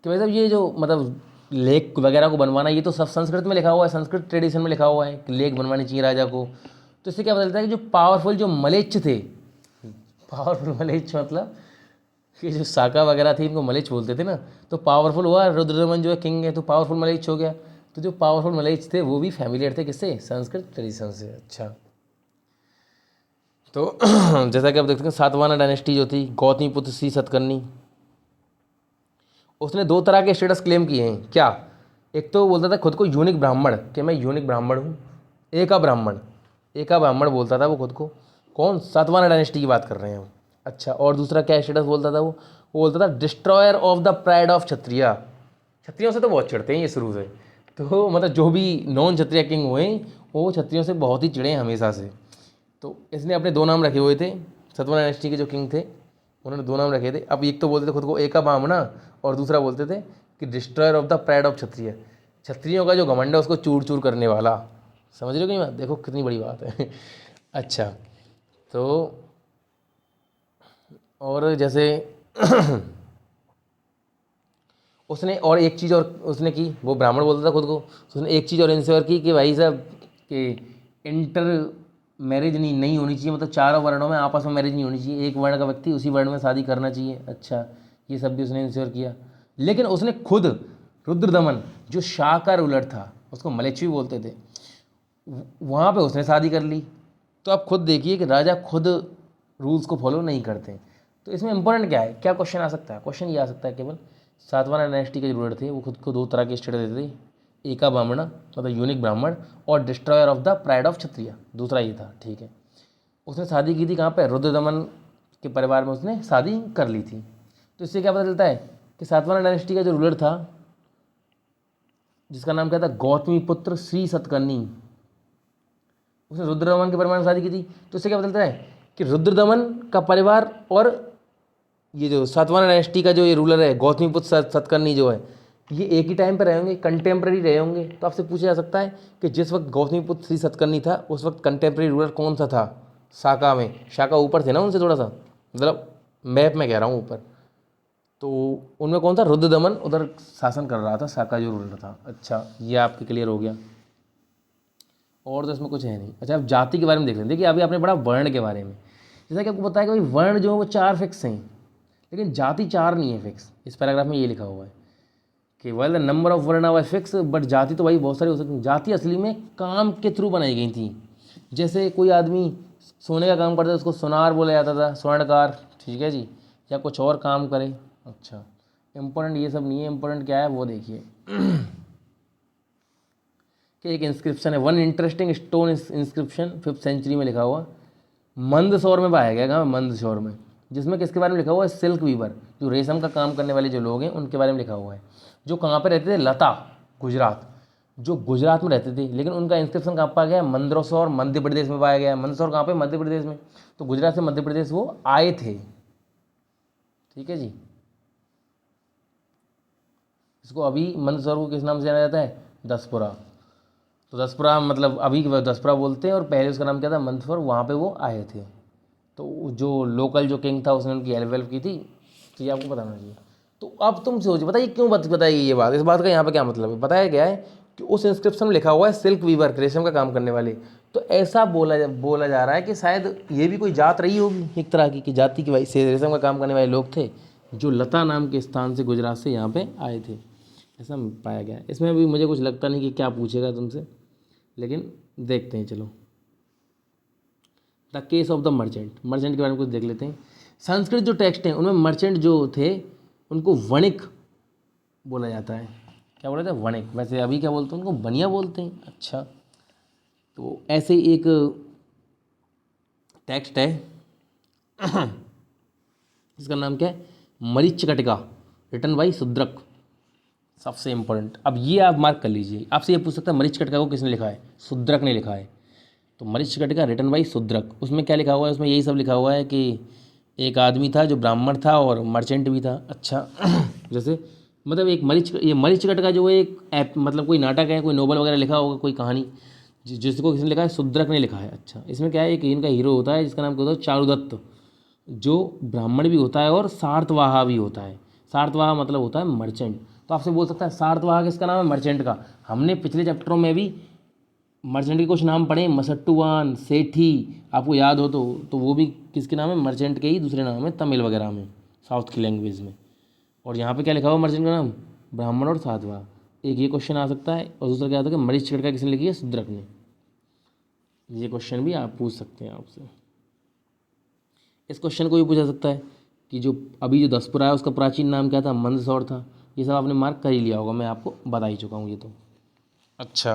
कि भाई साहब ये जो मतलब लेक वगैरह को बनवाना, ये तो सब संस्कृत में लिखा हुआ है, संस्कृत ट्रेडिशन में लिखा हुआ है कि लेक बनवानी चाहिए राजा को। तो इससे क्या बदलता है कि जो पावरफुल जो मलेच्छ थे, पावरफुल मलेच्छ मतलब कि जो साका वगैरह थी इनको मलेच्छ बोलते थे ना, तो पावरफुल हुआ रुद्रदमन जो है किंग है, तो पावरफुल मलेच्छ हो गया। तो जो पावरफुल मलेच्छ थे वो भी फैमिलियर थे किससे? संस्कृत ट्रेडिशन से। अच्छा, तो जैसा कि आप देखते हैं सातवाहन डायनेस्टी जो थी, गौतमीपुत्र सी सतकर्णी, उसने 2 तरह के स्टेटस क्लेम किए हैं। क्या? एक तो बोलता था खुद को यूनिक ब्राह्मण, कि मैं यूनिक ब्राह्मण हूँ, एका ब्राह्मण बोलता था वो खुद को। कौन? सातवाहन डायनेस्टी की बात कर रहे हैं हम। अच्छा, और दूसरा क्या स्टेटस बोलता था वो बोलता था destroyer of the pride of Kshatriya. क्षत्रियों से तो बहुत चिढ़ते हैं ये शुरू से, तो मतलब जो भी नॉन क्षत्रिय किंग हुए वो क्षत्रियों से बहुत ही चिढ़े हैं हमेशा से। तो इसने अपने 2 नाम रखे हुए थे, सातवाहन डायनेस्टी के जो किंग थे उन्होंने 2 नाम रखे थे। अब एक तो बोलते थे खुद को एका ब्राह्मणा, और दूसरा बोलते थे कि destroyer of the pride of Kshatriya, क्षत्रियों का जो घमंड है उसको चूर चूर करने वाला। समझ रहे हो कि बात? देखो कितनी बड़ी बात है। अच्छा, तो और जैसे उसने और एक चीज़ और उसने की, वो ब्राह्मण बोलता था खुद को, तो उसने एक चीज़ और इंश्योर की कि भाई साहब कि इंटर मैरिज नहीं होनी चाहिए, मतलब चारों वर्णों में आपस में मैरिज नहीं होनी चाहिए, एक वर्ण का व्यक्ति उसी वर्ण में शादी करना चाहिए। अच्छा, ये सब भी उसने इंश्योर किया। लेकिन उसने खुद रुद्रदमन जो शाह का रूलर था, उसको मलेच्छ भी बोलते थे, वहाँ पे उसने शादी कर ली। तो आप खुद देखिए कि राजा खुद रूल्स को फॉलो नहीं करते। तो इसमें इंपॉर्टेंट क्या है, क्या क्वेश्चन आ सकता है, क्वेश्चन ये आ सकता है केवल सातवाहन डायनेस्टी के जो रूलर थे वो खुद को 2 तरह के स्टेटस देते थे, एका ब्राह्मण मतलब यूनिक ब्राह्मण, और destroyer of the pride of Kshatriya, दूसरा ये था। ठीक है, उसने शादी की थी कहाँ पे, रुद्रदमन के परिवार में उसने शादी कर ली थी। तो इससे क्या पता चलता है कि सातवाहन डायनेस्टी का जो रूलर था जिसका नाम क्या था, गौतमी पुत्र श्री सतकर्णी, उसने रुद्रदमन के परिवार में शादी की थी। तो इससे क्या पता चलता है कि रुद्रदमन का परिवार और ये जो सातवाहन डायनेस्टी का जो ये रूलर है गौतमीपुत्र सतकर्णी जो है, ये एक ही टाइम पर रहे होंगे, कंटेम्प्रेरी रहे होंगे। तो आपसे पूछा जा सकता है कि जिस वक्त गौतमीपुत्र श्री सतकर्णी था उस वक्त कंटेम्प्रेरी रूलर कौन सा था शाका में, शाका ऊपर थे ना उनसे थोड़ा सा, मतलब मैप में कह रहा हूँ ऊपर, तो उनमें कौन था, रुद्रदमन उधर शासन कर रहा था, शाका जो रूलर था। अच्छा, ये आपके क्लियर हो गया, और तो इसमें कुछ है नहीं। अच्छा, अब जाति के बारे में देख लें। देखिए अभी आपने पढ़ा वर्ण के बारे में, जैसा कि आपको पता है कि भाई वर्ण जो है वो 4 फिक्स हैं, लेकिन जाति 4 नहीं है फिक्स। इस पैराग्राफ में ये लिखा हुआ है कि वेल द नंबर ऑफ वर्ण आर फिक्स, बट जाति तो भाई बहुत सारी हो सकती हैं। जाति असली में काम के थ्रू बनाई गई थी। जैसे कोई आदमी सोने का काम करता था उसको सोनार बोला जाता था, स्वर्णकार, ठीक है जी, या कुछ और काम करे। अच्छा, इम्पोर्टेंट ये सब नहीं है, इम्पोर्टेंट क्या है वो देखिए कि एक इंस्क्रिप्शन है, one interesting stone inscription 5th century में लिखा हुआ, मंदसौर में पाया गया। कहाँ, मंदसौर में, जिसमें किसके बारे में लिखा हुआ है, सिल्क वीवर, जो रेशम का काम करने वाले जो लोग हैं उनके बारे में लिखा हुआ है, जो कहाँ पे रहते थे, लता, गुजरात, जो गुजरात में रहते थे। लेकिन उनका इंस्क्रिप्शन कहाँ पाया गया, मंदसौर मध्य प्रदेश में पाया गया। मंदसौर कहाँ पे, मध्य प्रदेश में। तो गुजरात से मध्य प्रदेश वो आए थे। ठीक है जी, इसको अभी मंदसौर को किस नाम से जाना जाता है, दसपुरा। तो दसपुरा मतलब अभी दसपुरा बोलते हैं, और पहले उसका नाम क्या था, मंदसौर, वहाँ पे वो आए थे। तो जो लोकल जो किंग था उसने उनकी हेल्प की थी, तो ये आपको बताना चाहिए। तो अब तुम सोचो, बताइए क्यों बताइए ये बात, इस बात का यहाँ पे क्या मतलब है। बताया गया है कि उस इंस्क्रिप्शन में लिखा हुआ है सिल्क वीवर, रेशम का काम करने वाले। तो ऐसा बोला जा रहा है कि शायद ये भी कोई जात रही होगी एक तरह की, कि जाति की वजह से रेशम का काम करने वाले लोग थे जो लता नाम के स्थान से गुजरात से यहाँ पे आए थे, ऐसा पाया गया है। इसमें भी मुझे कुछ लगता नहीं कि क्या पूछेगा तुमसे, लेकिन देखते हैं चलो। The case of the merchant, merchant के बारे में कुछ देख लेते हैं। संस्कृत जो टेक्स्ट हैं उनमें मर्चेंट जो थे उनको वणिक बोला जाता है। क्या बोला जाता है, वणिक। वैसे अभी क्या बोलते हैं उनको, बनिया बोलते हैं। अच्छा, तो ऐसे एक टेक्स्ट है जिसका नाम क्या है, मरीचिकटिका, रिटन बाई शूद्रक, सबसे इंपॉर्टेंट। अब ये आप मार्क कर लीजिए, आपसे ये पूछ सकता है मरीचिकटिका को किसने लिखा है, शूद्रक ने लिखा है। तो मरीचिकटिका रिटन बाई शूद्रक, उसमें क्या लिखा हुआ है, उसमें यही सब लिखा हुआ है कि एक आदमी था जो ब्राह्मण था और मर्चेंट भी था। अच्छा जैसे मतलब एक ये मरीचिकटिका जो है एक मतलब कोई नाटक है, कोई नोवेल वगैरह लिखा होगा, कोई कहानी जिसको किसने लिखा है, शूद्रक ने लिखा है। अच्छा, इसमें क्या है, एक इनका हीरो होता है जिसका नाम क्या होता है, चारुदत्त, जो ब्राह्मण भी होता है और सार्थवाहा भी होता है। सार्थवाहा मतलब होता है मर्चेंट। तो आपसे बोल सकता है सार्थवाहा किसका नाम है, मर्चेंट का। हमने पिछले चैप्टरों में भी मर्चेंट के कुछ नाम पढ़े, मसट्टुवान, सेठी, आपको याद हो तो वो भी किसके नाम है, मर्चेंट के ही दूसरे नाम है तमिल वगैरह में, साउथ की लैंग्वेज में। और यहाँ पे क्या लिखा हुआ मर्चेंट का नाम, ब्राह्मण और साधवा। एक ये क्वेश्चन आ सकता है, और दूसरा क्या आता है कि मरीचिकटिका किसने लिखी है, शूद्रक ने। ये क्वेश्चन भी आप पूछ सकते हैं आपसे। इस क्वेश्चन को भी पूछा सकता है कि जो अभी जो दसपुरा है उसका प्राचीन नाम क्या था, मंदसौर था। ये सब आपने मार्क कर ही लिया होगा, मैं आपको बता ही चुका हूँ ये तो। अच्छा,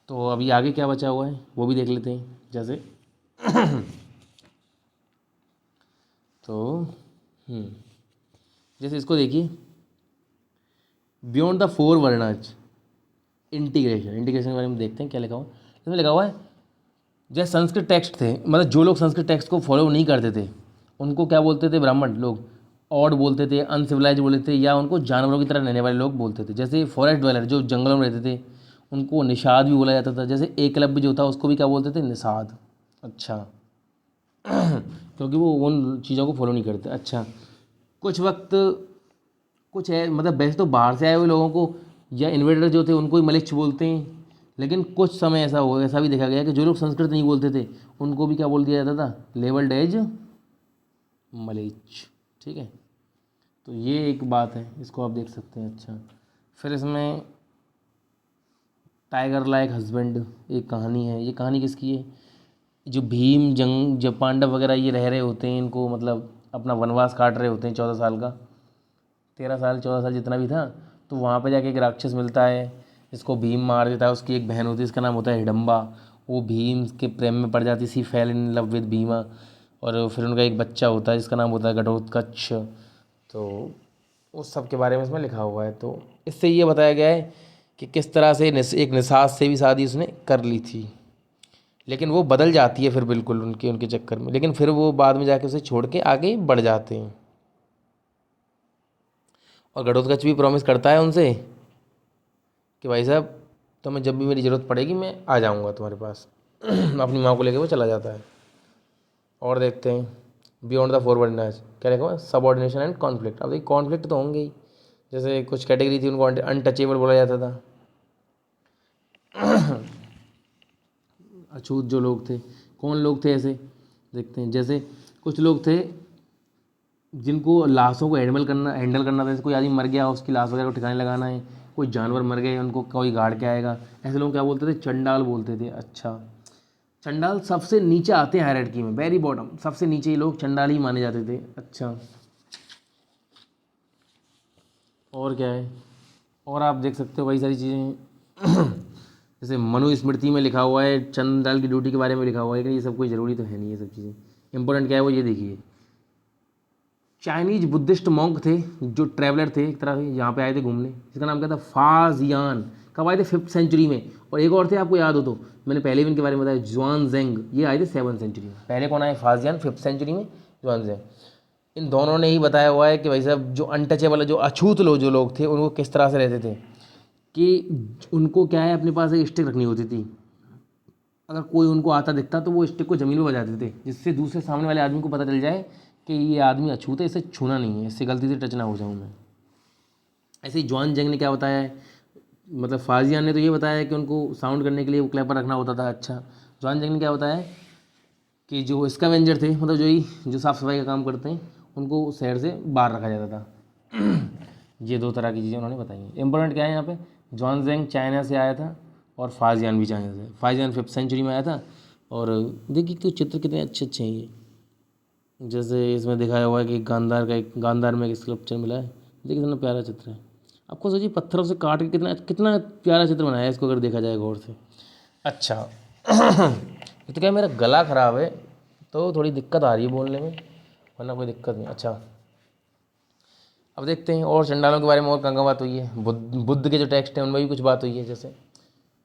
तो अभी आगे क्या बचा हुआ है वो भी देख लेते हैं। जैसे तो जैसे इसको देखिए, बियॉन्ड द 4 वर्णाज, इंटीग्रेशन के बारे में देखते हैं क्या लिखा हुआ है। इसमें लिखा हुआ है जैसे संस्कृत टेक्स्ट थे, मतलब जो लोग संस्कृत टेक्स्ट को फॉलो नहीं करते थे उनको क्या बोलते थे, ब्राह्मण लोग ऑड बोलते थे, अनसिविलाइज बोलते थे, या उनको जानवरों की तरह रहने वाले लोग बोलते थे। जैसे फॉरेस्ट ड्वेलर जो जंगलों में रहते थे उनको निषाद भी बोला जाता था। जैसे एकलव्य जो था उसको भी क्या बोलते थे, निषाद। अच्छा क्योंकि वो उन चीज़ों को फॉलो नहीं करते। अच्छा, कुछ वक्त कुछ है, मतलब वैसे तो बाहर से आए हुए लोगों को या इन्वेडर जो थे उनको ही मलेच्छ बोलते हैं, लेकिन कुछ समय ऐसा भी देखा गया कि जो लोग संस्कृत नहीं बोलते थे उनको भी क्या बोल दिया जाता था, लेवल्ड एज मलेच्छ। ठीक है, तो ये एक बात है, इसको आप देख सकते हैं। अच्छा, फिर इसमें टाइगर लाइक हस्बैंड एक कहानी है। ये कहानी किसकी है, जो भीम जंग जब पांडव वगैरह ये रह रहे होते हैं, इनको मतलब अपना वनवास काट रहे होते हैं 14 साल का, 13 साल 14 साल जितना भी था, तो वहाँ पे जाके एक राक्षस मिलता है जिसको भीम मार देता है। उसकी एक बहन होती है, इसका नाम होता है हिडम्बा। वो भीम के प्रेम में पड़ जाती, she fell in love with Bhima. और फिर उनका एक बच्चा होता है जिसका नाम होता है घटोत्कच। तो उस सब के बारे में इसमें लिखा हुआ है। तो इससे ये बताया गया है कि किस तरह से एक निषाद से भी शादी उसने कर ली थी, लेकिन वो बदल जाती है फिर बिल्कुल उनके उनके चक्कर में, लेकिन फिर वो बाद में जाके उसे छोड़ के आगे बढ़ जाते हैं। और घटोत्कच भी प्रॉमिस करता है उनसे कि भाई साहब तुम्हें जब भी मेरी ज़रूरत पड़ेगी मैं आ जाऊंगा तुम्हारे पास। अपनी माँ को लेकर वो चला जाता है। और देखते हैं बियॉन्ड द फॉरवर्डनेस क्या लिखा हुआ है, सबऑर्डिनेशन एंड कॉन्फ्लिक्ट। अब देखिए कॉन्फ्लिक्ट तो होंगे ही, जैसे कुछ कैटेगरी थी उनको अनटचेबल बोला जाता था। अछूत जो लोग थे, कौन लोग थे ऐसे, देखते हैं। जैसे कुछ लोग थे जिनको लाशों को हैंडल करना था। जैसे कोई आदमी मर गया, उसकी लाश वगैरह को ठिकाने लगाना है, कोई जानवर मर गए उनको कोई गाड़ के आएगा, ऐसे लोग क्या बोलते थे, चंडाल बोलते थे। अच्छा, चंडाल सबसे नीचे आते हैं हायरार्की में, वेरी बॉटम, सबसे नीचे ही लोग चंडाल ही माने जाते थे। अच्छा, और क्या है, और आप देख सकते हो कई सारी चीज़ें। जैसे मनुस्मृति में लिखा हुआ है चंडाल की ड्यूटी के बारे में लिखा हुआ है, कि ये सब कोई ज़रूरी तो है नहीं, ये सब चीज़ें इंपॉर्टेंट क्या है वो ये देखिए। चाइनीज बुद्धिस्ट मॉन्क थे जो ट्रैवलर थे एक तरह से, यहाँ पे आए थे घूमने, इसका नाम क्या था, फाजियान। कब आए थे, 5th सेंचुरी में। और एक और थे आपको याद हो तो, मैंने पहले भी इनके बारे में बताया, जुआनजेंग, ये आए थे 7th सेंचुरी में। पहले कौन आए, फाजियान 5th सेंचुरी में, जुआनजेंग। इन दोनों ने ही बताया हुआ है कि भाई साहब जो अनटचेबल, जो अछूत लोग जो लोग थे उनको किस तरह से रहते थे, कि उनको क्या है अपने पास एक स्टिक रखनी होती थी। अगर कोई उनको आता दिखता तो वो स्टिक को ज़मीन में बजाते थे, जिससे दूसरे सामने वाले आदमी को पता चल जाए कि ये आदमी अछूत है, इसे छूना नहीं है, इससे गलती से टच ना हो जाऊँ मैं। ऐसे ही जॉन जंग ने क्या बताया है, मतलब फाजियान ने तो ये बताया है कि उनको साउंड करने के लिए वो क्लैपर रखना होता था। अच्छा, जॉन जंग ने क्या बताया है कि जो स्कैवेंजर थे, मतलब जो साफ़ सफाई का काम करते हैं, उनको शहर से बाहर रखा जाता था। ये 2 तरह की चीज़ें उन्होंने बताई हैं। इंपॉर्टेंट क्या है यहाँ पे, जॉन जेंग चाइना से आया था और फाजियान भी चाइना से। फाजियान 5th सेंचुरी में आया था। और देखिए तो चित्र कितने अच्छे अच्छे हैं ये, जैसे इसमें दिखाया हुआ है कि गांधार में एक स्कल्पचर मिला है। देखिए कितना प्यारा चित्र है। आपको सोचिए पत्थरों से काट के कितना कितना प्यारा चित्र बनाया है इसको, अगर देखा जाए गौर से। अच्छा। तो क्या मेरा गला ख़राब है तो थोड़ी दिक्कत आ रही है बोलने में, वरना कोई दिक्कत नहीं। अच्छा, अब देखते हैं और चंडालों के बारे में और कहाँ बात हुई है। बुद्ध के जो टेक्स्ट हैं उनमें भी कुछ बात हुई है। जैसे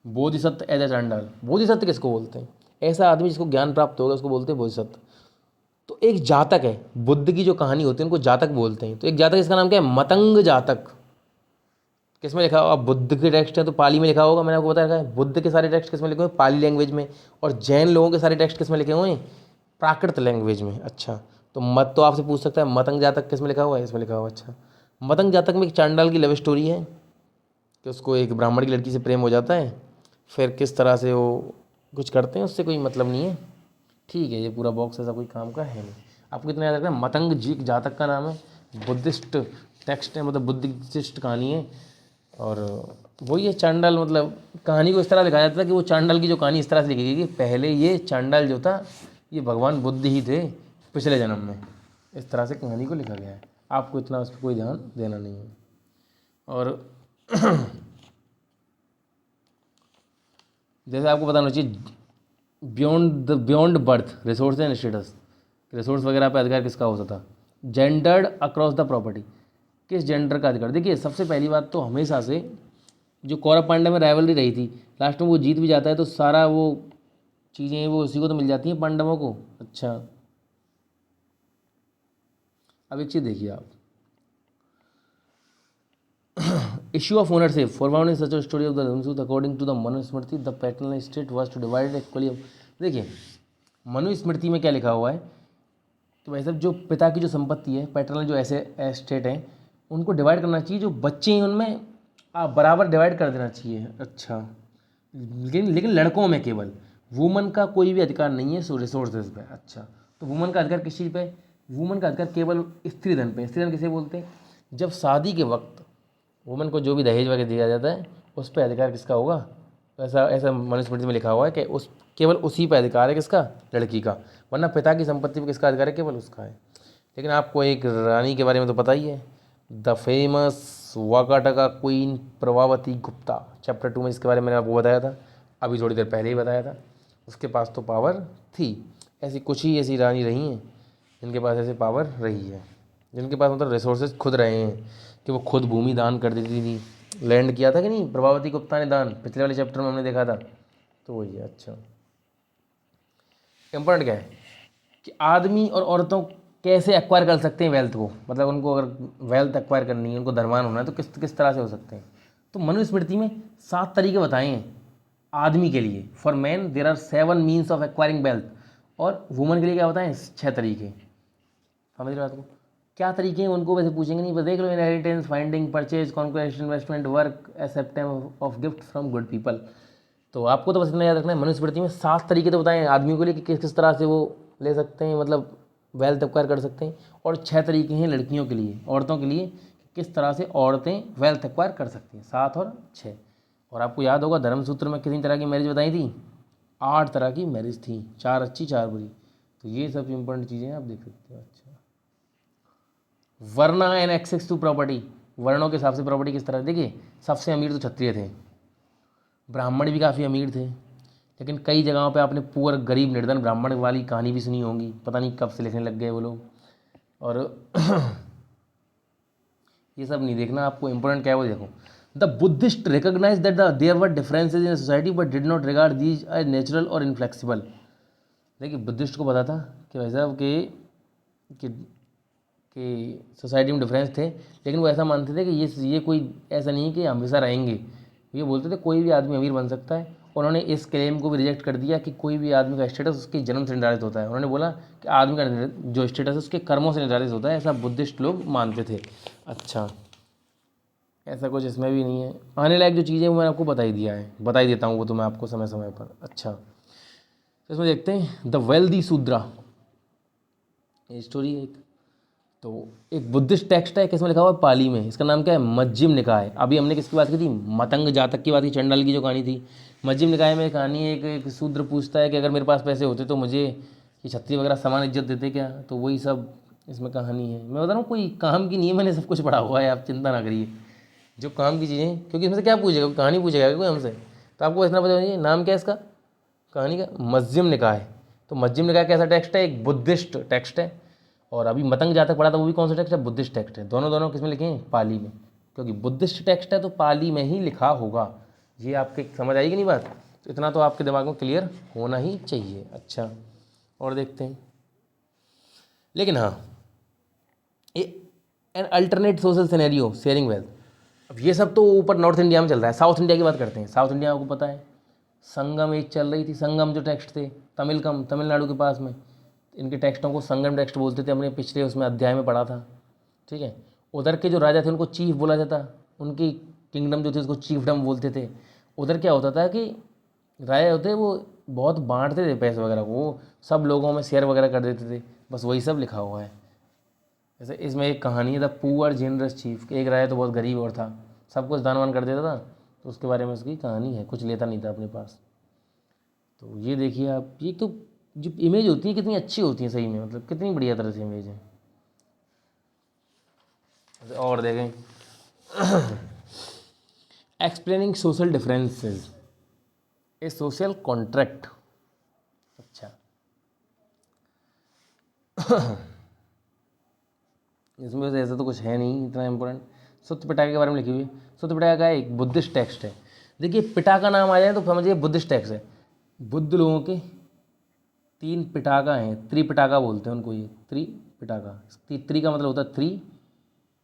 बोधिसत्व एज ए चंडाल। बोधिसत्व किसको बोलते हैं, ऐसा आदमी जिसको ज्ञान प्राप्त होगा उसको बोलते हैं बोधिसत्व। तो एक जातक है, बुद्ध की जो कहानी होती है उनको जातक बोलते हैं। तो एक जातक, इसका नाम क्या है, मतंग जातक। किस में लिखा होगा, बुद्ध के टेक्स्ट है तो पाली में लिखा होगा, मैंने आपको बताया है। बुद्ध के सारे टेक्स्ट किस में लिखे हुए हैं, पाली लैंग्वेज में। और जैन लोगों के सारे टेक्स्ट किस में लिखे हुए हैं, प्राकृत लैंग्वेज में। अच्छा, तो मत तो आपसे पूछ सकता है मतंग जातक किस में लिखा हुआ है, इसमें लिखा हुआ। अच्छा, मतंग जातक में एक चांडाल की लव स्टोरी है कि उसको एक ब्राह्मण की लड़की से प्रेम हो जाता है, फिर किस तरह से वो कुछ करते हैं, उससे कोई मतलब नहीं है। ठीक है, ये पूरा बॉक्स ऐसा कोई काम का है नहीं। आपको कितना याद रखना है, मतंग जी जातक का नाम है, बुद्धिस्ट टेक्स्ट है, मतलब बुद्धिस्ट कहानी है। और वही है चांडाल, मतलब कहानी को इस तरह दिखाया जाता है कि वो चांडाल की जो कहानी इस तरह से लिखी गई कि पहले ये चांडाल जो था ये भगवान बुद्ध ही थे पिछले जन्म में। इस तरह से कहानी को लिखा गया है। आपको इतना उस पर कोई ध्यान देना नहीं है। और जैसे आपको बताना चाहिए beyond birth resource and status, resource वगैरह पे अधिकार किसका होता था, जेंडर्ड अक्रॉस द प्रॉपर्टी, किस जेंडर का अधिकार। देखिए सबसे पहली बात तो हमेशा से जो कौरव पांडव में राइवलरी रही थी, लास्ट में वो जीत भी जाता है तो सारा वो चीज़ें वो उसी को तो मिल जाती हैं पांडवों को। अच्छा, अब एक चीज़ देखिए आप, issue of ownership for found in such story of the Dharmasutra according to the Manusmriti the paternal estate was to divide equally. देखिए मनुस्मृति में क्या लिखा हुआ है, तो भाई साहब जो पिता की जो संपत्ति है, पैटर्नल जो ऐसे एस्टेट हैं, उनको डिवाइड करना चाहिए, जो बच्चे हैं उनमें बराबर डिवाइड कर देना चाहिए। अच्छा, लेकिन लेकिन लड़कों में केवल, वुमन का कोई भी अधिकार नहीं है सो रिसोर्सेज पे। अच्छा, तो वुमन का अधिकार किस चीज़ पे, वुमन का अधिकार केवल स्त्री धन पे। स्त्री धन किसे बोलते हैं, जब शादी के वक्त वुमन को जो भी दहेज वगैरह दिया जाता है उस पर अधिकार किसका होगा, ऐसा ऐसा मनुस्मृति में लिखा हुआ है कि उस केवल उसी पर अधिकार है किसका, लड़की का, वरना पिता की संपत्ति पर किसका अधिकार है, केवल उसका है। लेकिन आपको एक रानी के बारे में तो पता ही है, the famous Vakataka queen Prabhavati Gupta. Chapter 2 में इसके बारे में मैंने आपको बताया था, अभी थोड़ी देर पहले ही बताया था। उसके पास तो पावर थी, ऐसी कुछ ही ऐसी रानी रही हैं जिनके पास ऐसे पावर रही है, जिनके पास मतलब रिसोर्सेज खुद रहे हैं कि वो खुद भूमि दान कर देती थी। लैंड किया था कि नहीं प्रभावती गुप्ता ने दान, पिछले वाले चैप्टर में हमने देखा था, तो वही है। अच्छा, इम्पोर्टेंट क्या है कि आदमी और औरतों कैसे एक्वायर कर सकते हैं वेल्थ को, मतलब उनको अगर वेल्थ एक्वायर करनी है, उनको धनवान होना है, तो किस किस तरह से हो सकते हैं। तो मनुस्मृति में 7 तरीके बताए हैं आदमी के लिए। For man there are 7 means of acquiring wealth, और वुमन के लिए क्या बताएं, 6 तरीके। समझ रहे हो बात को, क्या तरीके हैं उनको वैसे पूछेंगे नहीं, बस देख लो, inheritance, finding, purchase, conquest, investment, work, acceptance of gift from good people. तो आपको तो बस इतना याद रखना है, मनुस्मृति में 7 तरीके तो बताएं आदमियों के लिए कि किस किस तरह से वो ले सकते हैं, मतलब वेल्थ एक्वायर कर सकते हैं, और 6 तरीके हैं लड़कियों के लिए, औरतों के लिए, कि किस तरह से औरतें वेल्थ एक्वायर कर सकती हैं, 7 और 6। और आपको याद होगा धर्मसूत्र में कितनी तरह की मैरिज बताई थी, 8 तरह की मैरिज थी, 4 अच्छी 4 बुरी। तो ये सब इंपॉर्टेंट चीज़ें आप देख सकते हो। अच्छा, वर्ना एंड एक्सेस टू प्रॉपर्टी, वर्णों के हिसाब से प्रॉपर्टी किस तरह, देखिए सबसे अमीर तो क्षत्रिय थे, ब्राह्मण भी काफ़ी अमीर थे, लेकिन कई जगहों पे आपने पुअर, गरीब निर्धन ब्राह्मण वाली कहानी भी सुनी होगी, पता नहीं कब से लिखने लग गए वो लोग। और ये सब नहीं देखना आपको, इंपॉर्टेंट क्या है वो देखो। The Buddhist recognize that there were differences in society but did not regard these as natural और इनफ्लेक्सिबल। देखिए बुद्धिस्ट को पता था कि भाई साहब कि सोसाइटी में डिफरेंस थे, लेकिन वो ऐसा मानते थे कि ये कोई ऐसा नहीं है कि हमेशा रहेंगे। ये बोलते थे कोई भी आदमी अमीर बन सकता है। उन्होंने इस क्लेम को भी रिजेक्ट कर दिया कि कोई भी आदमी का स्टेटस उसके जन्म से निर्धारित होता है। उन्होंने बोला कि आदमी का जो स्टेटस है उसके कर्मों से निर्धारित होता है, ऐसा बुद्धिस्ट लोग मानते थे। अच्छा, ऐसा कुछ इसमें भी नहीं है। आने लायक जो चीज़ें वो मैंने आपको बता ही दिया है, बता ही देता हूँ वो तो मैं आपको समय समय पर। अच्छा, तो इसमें देखते हैं द वेल्दी शूद्रा, ये स्टोरी एक, तो एक बुद्धिस्ट टेक्स्ट है, किसमें लिखा हुआ है, पाली में। इसका नाम क्या है, मज्जिम निकाय। अभी हमने किसकी बात की थी, मतंग जातक की बात की, चंडाल की जो कहानी थी। मज्जिम निकाय में कहानी है, एक शूद्र पूछता है कि अगर मेरे पास पैसे होते तो मुझे ये छत्री वगैरह समान इज्जत देते क्या। तो वही सब इसमें कहानी है। मैं बता रहा हूँ कोई काम की नहीं है, मैंने सब कुछ पढ़ा हुआ है, आप चिंता ना करिए। जो काम की चीज़ें, क्योंकि इसमें से क्या पूछेगा, कहानी पूछेगा कोई हमसे, तो आपको इतना पता होना नाम क्या है इसका कहानी का, मज्जिम निकाय। तो मज्जिम निकाय कैसा टेक्स्ट है, एक बुद्धिस्ट टेक्स्ट है। और अभी मतंग जातक पढ़ा था, वो भी कौन सा टेक्स्ट है, बुद्धिस्ट टेक्स्ट है। दोनों दोनों किसमें लिखे हैं, पाली में, क्योंकि बुद्धिस्ट टेक्स्ट है तो पाली में ही लिखा होगा। ये आपके समझ आएगी नहीं बात, तो इतना तो आपके दिमाग में क्लियर होना ही चाहिए। अच्छा, और देखते हैं, लेकिन हाँ, an alternate social scenario sharing wealth. अब ये सब तो ऊपर नॉर्थ इंडिया में चल रहा है, साउथ इंडिया की बात करते हैं। साउथ इंडिया आपको पता है, संगम एक चल रही थी, संगम जो टेक्स्ट थे, तमिलनाडु के पास में, इनके टेक्स्टों को संगम टेक्स्ट बोलते थे, हमने पिछले उसमें अध्याय में पढ़ा था। ठीक है, उधर के जो राजा थे उनको चीफ बोला जाता, उनकी किंगडम जो थी उसको चीफडम बोलते थे। उधर क्या होता था कि राजा होते वो बहुत बांटते थे पैसे वगैरह को, वो सब लोगों में शेयर वगैरह कर देते थे, बस वही सब लिखा हुआ है। जैसे इसमें एक कहानी है द पुअर जेनरस चीफ, एक राजा तो बहुत गरीब और था, सब कुछ दान वान कर देता था, तो उसके बारे में उसकी कहानी है, कुछ लेता नहीं था अपने पास। तो ये देखिए आप, ये तो जो इमेज होती है कितनी अच्छी होती है सही में, मतलब कितनी बढ़िया तरह से इमेज है। और देखें एक्सप्लेनिंग सोशल डिफरेंसेस ए सोशल कॉन्ट्रैक्ट। अच्छा इसमें वैसे ऐसा तो कुछ है नहीं इतना इम्पोर्टेंट। सुत्त पिटाके के बारे में लिखी हुई है। सुत्त पिटाका का एक बुद्धिस्ट टेक्स्ट है। देखिए पिटाका नाम आ जाए तो समझिए बुद्धिस्ट टेक्स्ट है। बुद्ध लोगों के 3 पिटाका हैं, त्रिपिटाका बोलते हैं उनको, ये त्रिपिटाका, त्रि का मतलब होता है 3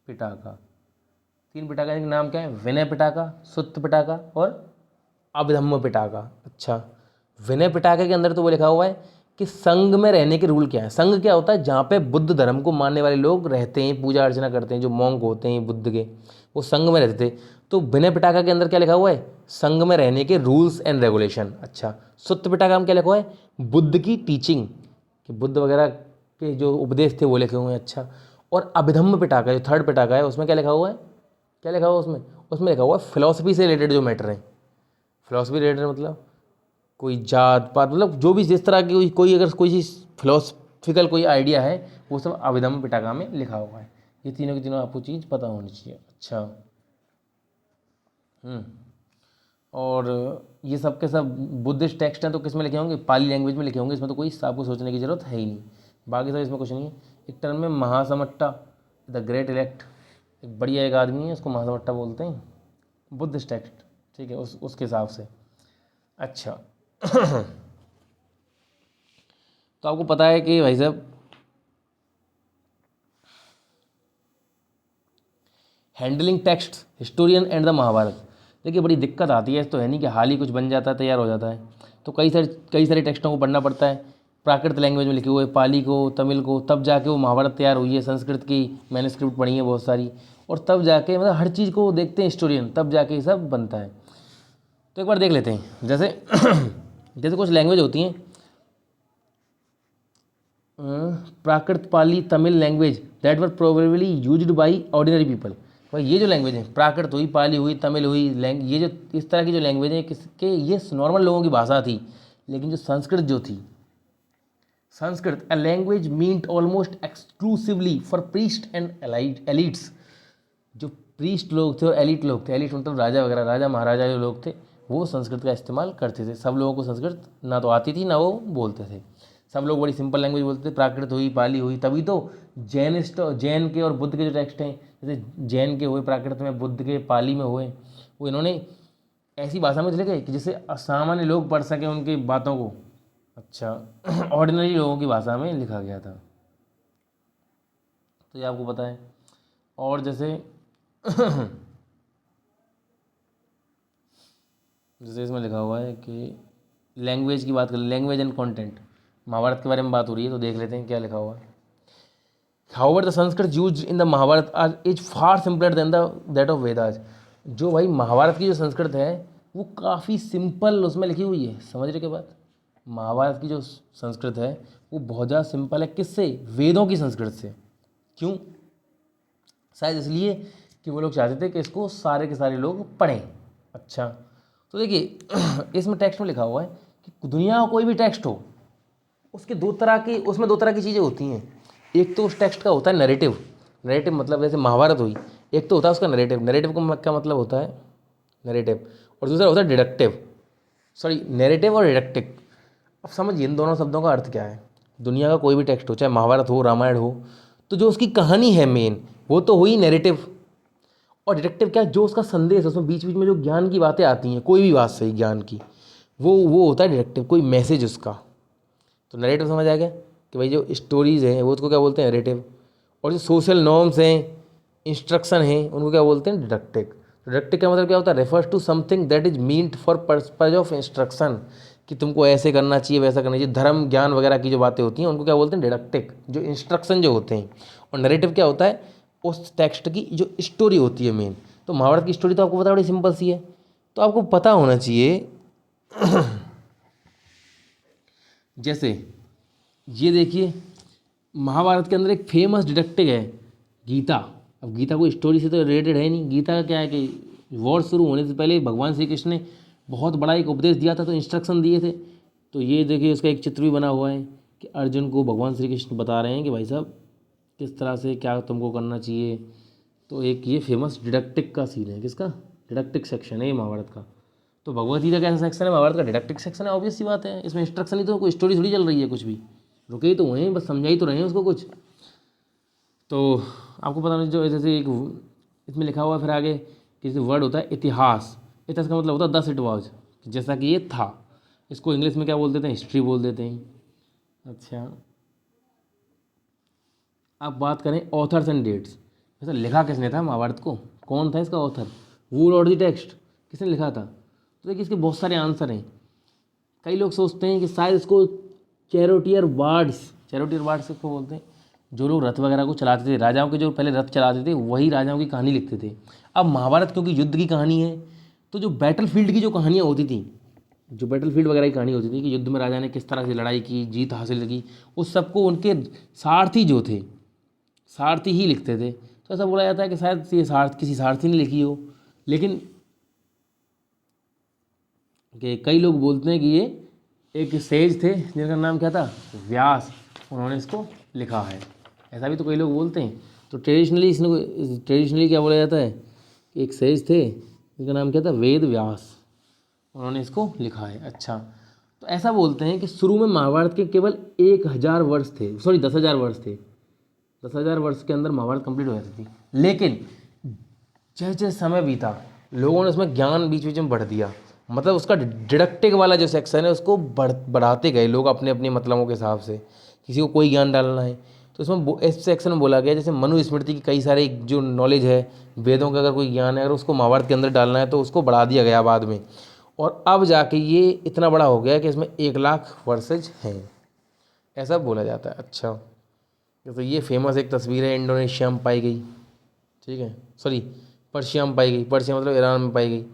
पिटाका। 3 पिटाका का नाम क्या है, विनय पिटाका, सुत्त पिटाका और अभिधम्म पिटाका। अच्छा, विनय पिटाके के अंदर तो वो लिखा हुआ है कि संघ में रहने के रूल क्या है। संघ क्या होता है, जहाँ पे बुद्ध धर्म को मानने वाले लोग रहते हैं, पूजा अर्चना करते हैं, जो मॉन्क होते हैं बुद्ध के, वो संघ में रहते थे। तो विनय पिटाका के अंदर क्या लिखा हुआ है, संघ में रहने के रूल्स एंड रेगुलेशन। अच्छा, सुत्त पिटाका में क्या लिखा हुआ है, बुद्ध की टीचिंग, कि बुद्ध वगैरह के जो उपदेश थे वो लिखे हुए हैं। अच्छा, और अभिधम्म पिटाका जो 3rd पिटाका है, उसमें क्या लिखा हुआ है, क्या लिखा हुआ है उसमें, उसमें लिखा हुआ है फिलॉसफी से रिलेटेड जो मैटर है। फिलॉसफी रिलेटेड मतलब कोई जात पात, मतलब जो भी जिस तरह की कोई अगर कोई चीज़ फिकल कोई आइडिया है वो सब अभिधम्म पिटका में लिखा हुआ है। ये तीनों की तीनों आपको चीज़ पता होनी चाहिए। अच्छा और ये सब के सब बुद्धिस्ट टेक्स्ट हैं तो किस में लिखे होंगे, पाली लैंग्वेज में लिखे होंगे, इसमें तो कोई आपको सोचने की ज़रूरत है ही नहीं। बाकी सब इसमें कुछ नहीं है। एक टर्म में महासमट्टा द ग्रेट इलेक्ट, एक बढ़िया एक आदमी है उसको महासमट्टा बोलते हैं, बुद्धिस्ट टेक्स्ट, ठीक है, उसके हिसाब से। अच्छा तो आपको पता है कि भाई साहब handling text historian and the Mahabharata, देखिए बड़ी दिक्कत आती है। तो है नहीं कि हाल ही कुछ बन जाता है तैयार हो जाता है, तो कई सारे टेक्स्टों को पढ़ना पड़ता है, प्राकृत लैंग्वेज में लिखे हुए, पाली को, तमिल को, तब जाके वो महाभारत तैयार हुई है। संस्कृत की मैन्युस्क्रिप्ट पढ़ी है बहुत सारी, और तब जाके मतलब हर चीज़ को देखते हैं हिस्टोरियन, तब जाके ये सब बनता है। तो एक बार देख लेते हैं, जैसे जैसे कुछ लैंग्वेज होती हैं, Prakrit, Pali, Tamil language that were probably used by ordinary people. भाई ये जो लैंग्वेज है, प्राकृत हुई, पाली हुई, तमिल हुई, ये जो इस तरह की जो लैंग्वेज है किसके, ये नॉर्मल लोगों की भाषा थी। लेकिन जो संस्कृत जो थी, Sanskrit a language meant almost exclusively for priest and elites. जो प्रीस्ट लोग थे और एलिट लोग थे, एलिट मतलब राजा वगैरह, राजा महाराजा जो लोग थे, वो संस्कृत का इस्तेमाल करते थे। सब लोगों को संस्कृत ना तो आती थी ना वो बोलते थे, सब लोग बड़ी सिंपल लैंग्वेज बोलते थे। प्राकृत हुई, पाली हुई, तभी तो जैन के और बुद्ध के जो टेक्स्ट हैं, जैसे जैन के हुए प्राकृत में, बुद्ध के पाली में हुए, वो इन्होंने ऐसी भाषा में लिखे कि जिससे सामान्य लोग पढ़ सकें उनकी बातों को। अच्छा ऑर्डिनरी लोगों की भाषा में लिखा गया था, तो ये आपको पता है। और जैसे जैसे इसमें लिखा हुआ है कि लैंग्वेज की बात करें, लैंग्वेज एंड कंटेंट, महाभारत के बारे में बात हो रही है, तो देख लेते हैं क्या लिखा हुआ है। However the Sanskrit used in the Mahabharata are is far simpler than that of Vedas. जो भाई महाभारत की जो संस्कृत है वो काफ़ी सिंपल उसमें लिखी हुई है, समझने के बाद। महाभारत की जो संस्कृत है वो बहुत ज़्यादा सिंपल है, किससे, वेदों की संस्कृत से। क्यों, शायद इसलिए कि वो लोग चाहते थे कि इसको सारे के सारे लोग पढ़ें। अच्छा तो देखिए इसमें टेक्स्ट में लिखा हुआ है कि दुनिया का कोई भी टेक्स्ट हो, उसके उसमें दो तरह की चीज़ें होती हैं। एक तो उस टेक्स्ट का होता है नरेटिव, नरेटिव मतलब जैसे महाभारत हुई, एक तो होता है उसका नरेटिव, नरेटिव का क्या मतलब होता है, नरेटिव, और दूसरा होता है डिडक्टिव, सॉरी नैरेटिव और डिडक्टिव। अब समझिए इन दोनों शब्दों का अर्थ क्या है। दुनिया का कोई भी टेक्स्ट हो, चाहे महाभारत हो, रामायण हो, तो जो उसकी कहानी है मेन, वो तो हुई नैरेटिव। और डिडक्टिव क्या है, जो उसका संदेश, उसमें बीच बीच में जो ज्ञान की बातें आती हैं, कोई भी बात सही ज्ञान की, वो होता है डिडक्टिव, कोई मैसेज उसका। तो नैरेटिव समझ आ गया कि भाई जो स्टोरीज़ हैं वो उसको क्या बोलते हैं, नैरेटिव। और जो सोशल नॉर्म्स हैं, इंस्ट्रक्शन हैं, उनको क्या बोलते हैं, डिडक्टिव। डिडक्टिव का मतलब क्या होता है, refers to something that is meant for purpose of instruction, कि तुमको ऐसे करना चाहिए, वैसा करना चाहिए, धर्म ज्ञान वगैरह की जो बातें होती हैं उनको क्या बोलते हैं, डिडक्टिव, जो इंस्ट्रक्शन जो होते हैं। और नैरेटिव क्या होता है, उस टेक्स्ट की जो स्टोरी होती है मेन। तो महाभारत की स्टोरी तो आपको पता बड़ी सिंपल सी है, तो आपको पता होना चाहिए जैसे ये देखिए महाभारत के अंदर एक फेमस डिडक्टिव है गीता। अब गीता कोई स्टोरी से तो रिलेटेड है नहीं, गीता का क्या है कि वॉर शुरू होने से पहले भगवान श्री कृष्ण ने बहुत बड़ा एक उपदेश दिया था, तो इंस्ट्रक्शन दिए थे। तो ये देखिए उसका एक चित्र भी बना हुआ है कि अर्जुन को भगवान श्री कृष्ण बता रहे हैं कि भाई साहब किस तरह से क्या तुमको करना चाहिए। तो एक ये फेमस डिडक्टिव का सीन है, किसका, डिडक्टिव सेक्शन है ये महाभारत का। तो भगवद गीता का ऐसा सेक्शन है, महाभारत का डिडक्टिव सेक्शन है, ऑब्वियस सी बात है। इसमें इंस्ट्रक्शन ही तो, कोई स्टोरी थोड़ी चल रही है, कुछ भी रुके ही तो हुए हैं, बस समझाई तो रहे हैं उसको कुछ। तो आपको पता नहीं, जो जैसे एक इसमें लिखा हुआ है, फिर आगे किसी वर्ड होता है इतिहास। इतिहास का मतलब होता है दस इट वाज, जैसा कि ये था। इसको इंग्लिश में क्या बोल देते हैं, हिस्ट्री बोल देते हैं। अच्छा अब बात करें ऑथर्स एंड डेट्स, वैसे लिखा किसने था महाभारत को, कौन था इसका author, who wrote the text, किसने लिखा था। तो देखिए इसके बहुत सारे आंसर हैं। कई लोग सोचते हैं कि शायद इसको चैरोटियर वार्ड्स को बोलते हैं, जो लोग रथ वगैरह को चलाते थे, राजाओं के जो पहले रथ चलाते थे वही राजाओं की कहानी लिखते थे। अब महाभारत क्योंकि युद्ध की कहानी है, तो जो बैटलफील्ड की जो कहानियाँ होती थी, जो बैटलफील्ड वगैरह की कहानी होती थी कि युद्ध में राजा ने किस तरह से लड़ाई की, जीत हासिल की, उस सबको उनके सारथी जो थे, सारथी ही लिखते थे। तो ऐसा बोला जाता है कि शायद ये किसी सारथी ने लिखी हो। लेकिन कि कई लोग बोलते हैं कि ये एक सेज थे जिनका नाम क्या था, व्यास। उन्होंने इसको लिखा है। ऐसा भी तो कई लोग बोलते हैं। तो ट्रेडिशनली क्या बोला जाता है कि एक सेज थे, इनका नाम क्या था, वेद व्यास, उन्होंने इसको लिखा है। अच्छा, तो ऐसा बोलते हैं कि शुरू में महाभारत के केवल 1000 वर्ष थे, सॉरी 10,000 वर्ष थे। 10,000 वर्ष के अंदर महाभारत कंप्लीट हो जाती थी, लेकिन जैसे जैसे समय बीता लोगों ने उसमें ज्ञान बीच बीच में बढ़ दिया। मतलब उसका डिडक्टिव वाला जो सेक्शन है उसको बढ़ाते गए लोग अपने अपने मतलबों के हिसाब से। किसी को कोई ज्ञान डालना है तो इसमें इस सेक्शन में बोला गया, जैसे मनुस्मृति की कई सारे जो नॉलेज है, वेदों का अगर कोई ज्ञान है, अगर उसको महाभारत के अंदर डालना है तो उसको बढ़ा दिया गया बाद में। और अब जाके ये इतना बड़ा हो गया कि इसमें 1,00,000 वर्सेज हैं, ऐसा बोला जाता है। अच्छा, तो ये फेमस एक तस्वीर है, इंडोनेशिया में पाई गई, ठीक है, सॉरी पर्शिया में पाई गई, पर्शिया मतलब ईरान में पाई गई।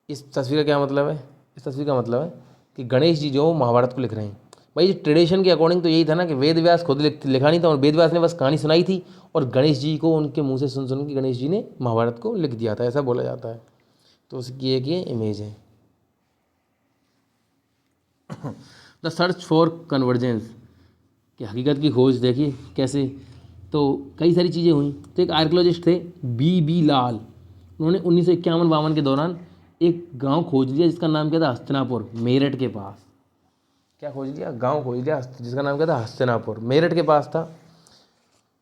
इस तस्वीर का क्या मतलब है? इस तस्वीर का मतलब है कि गणेश जी जो महाभारत को लिख रहे हैं, भाई ट्रेडिशन के अकॉर्डिंग तो यही था ना कि वेद व्यास खुद लिखा नहीं था, और वेद व्यास ने बस कहानी सुनाई थी और गणेश जी को उनके मुंह से सुन के गणेश जी ने महाभारत को लिख दिया था, ऐसा बोला जाता है। तो उसकी एक ये इमेज है। द सर्च फॉर कन्वर्जेंस, कि हकीकत की खोज देखिए कैसे, तो कई सारी चीज़ें हुई। तो एक आर्कियोलॉजिस्ट थे बी लाल, उन्होंने 1951-52 के दौरान एक गांव खोज लिया जिसका नाम क्या था, हस्तिनापुर, मेरठ के पास। क्या खोज लिया? गांव खोज लिया जिसका नाम क्या था, हस्तिनापुर, मेरठ के पास था।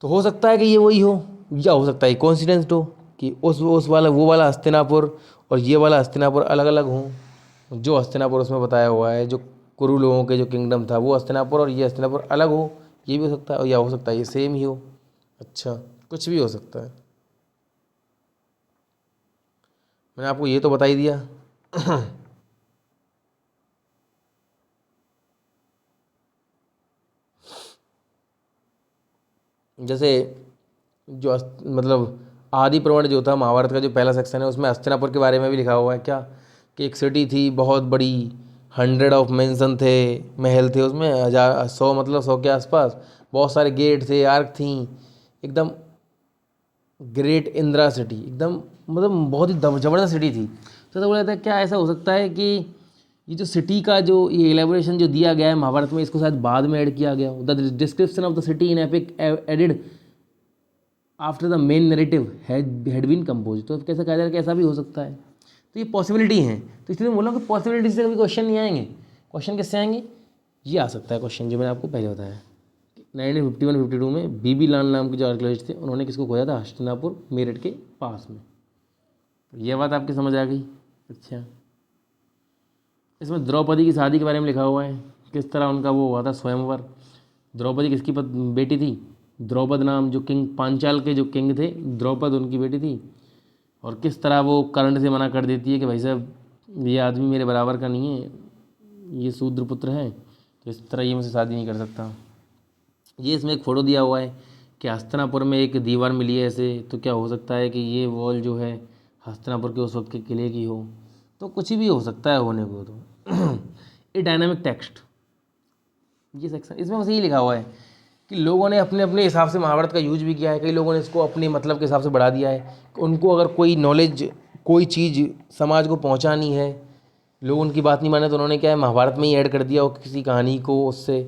तो हो सकता है कि ये वही हो, या हो सकता है कोइंसिडेंस हो कि उस वाला वो वाला हस्तिनापुर और ये वाला हस्तिनापुर अलग अलग हों। जो हस्तिनापुर उसमें बताया हुआ है, जो कुरु लोगों के जो किंगडम था, वो हस्तिनापुर और ये हस्तिनापुर अलग हो, ये भी हो सकता है, या हो सकता है ये सेम ही हो। अच्छा, कुछ भी हो सकता है। मैंने आपको ये तो बता ही दिया। जैसे जो मतलब आदि प्रवण जो था महाभारत का जो पहला सेक्शन है, उसमें हस्तिनापुर के बारे में भी लिखा हुआ है क्या, कि एक सिटी थी बहुत बड़ी, 100 ऑफ मेंशन थे, महल थे उसमें, 100 मतलब 100 के आसपास, बहुत सारे गेट थे, आर्क थी, एकदम ग्रेट इंदिरा सिटी, एकदम मतलब बहुत ही ज़बरदस्त सिटी थी। तो बोला जाता है क्या ऐसा हो सकता है कि ये जो सिटी का जो ये एलेबोरेशन जो दिया गया है महाभारत में, इसको शायद बाद में ऐड किया गया हो। The description of the city in epic added after the main narrative had been compose. तो कैसा कहा जा रहा है कि ऐसा भी हो सकता है। तो ये पॉसिबिलिटी हैं, तो इसलिए मैं बोला कि पॉसिबिलिटी से कभी क्वेश्चन नहीं आएंगे। क्वेश्चन किससे आएंगे? ये आ सकता है क्वेश्चन जो मैंने आपको पहले बताया। 1951-52 में बी लाल नाम के जो आर्कियोलॉजिस्ट थे, उन्होंने किसको खोजा था, हस्तिनापुर, मेरठ के पास में। ये बात आपकी समझ आ गई। अच्छा, इसमें द्रौपदी की शादी के बारे में लिखा हुआ है, किस तरह उनका वो हुआ था स्वयंवर। द्रौपदी किसकी बेटी थी? द्रौपद नाम जो किंग, पांचाल के जो किंग थे, द्रौपद उनकी बेटी थी। और किस तरह वो कर्ण से मना कर देती है कि भाई साहब ये आदमी मेरे बराबर का नहीं है, ये शूद्र पुत्र है, तो इस तरह ये मुझसे शादी नहीं कर सकता। ये इसमें एक फ़ोटो दिया हुआ है कि हस्तिनापुर में एक दीवार मिली है ऐसे, तो क्या हो सकता है कि ये वॉल जो है हस्तिनापुर के उस वक्त के किले की हो। तो कुछ भी हो सकता है होने को। तो ए डायनामिक टेक्स्ट, ये सेक्शन इसमें बस यही लिखा हुआ है कि लोगों ने अपने अपने हिसाब से महाभारत का यूज भी किया है। कई लोगों ने इसको अपने मतलब के हिसाब से बढ़ा दिया है। उनको अगर कोई नॉलेज, कोई चीज़ समाज को पहुंचानी है, लोग उनकी बात नहीं माने, तो उन्होंने क्या है महाभारत में ही ऐड कर दिया हो किसी कहानी को उससे।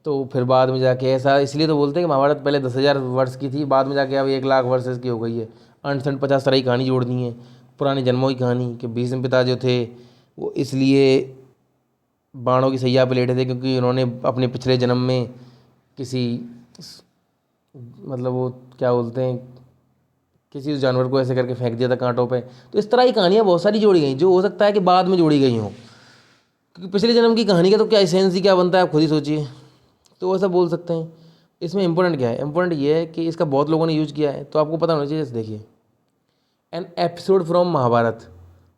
तो फिर बाद में जाके ऐसा, इसलिए तो बोलते हैं कि महाभारत पहले 10,000 वर्ष की थी, बाद में जाके अब 1,00,000 वर्षेस की हो गई है। 50 तरह की कहानी जोड़ दी है, पुराने जन्मों की कहानी, कि भीष्म पिता जो थे वो इसलिए बाणों की सैया पे लेटे थे क्योंकि उन्होंने अपने पिछले जन्म में किसी मतलब वो क्या बोलते हैं, किसी उस जानवर को ऐसे करके फेंक दिया था कांटों पे। तो इस तरह की कहानियाँ बहुत सारी जोड़ी गई, जो हो सकता है कि बाद में जोड़ी गई हों, क्योंकि पिछले जन्म की कहानी का तो क्या एसेंस ही क्या बनता है, आप खुद ही सोचिए। तो ऐसा बोल सकते हैं। इसमें इंपॉर्टेंट क्या है? इंपॉर्टेंट ये है कि इसका बहुत लोगों ने यूज़ किया है, तो आपको पता होना चाहिए। जैसे देखिए, an episode from Mahabharata,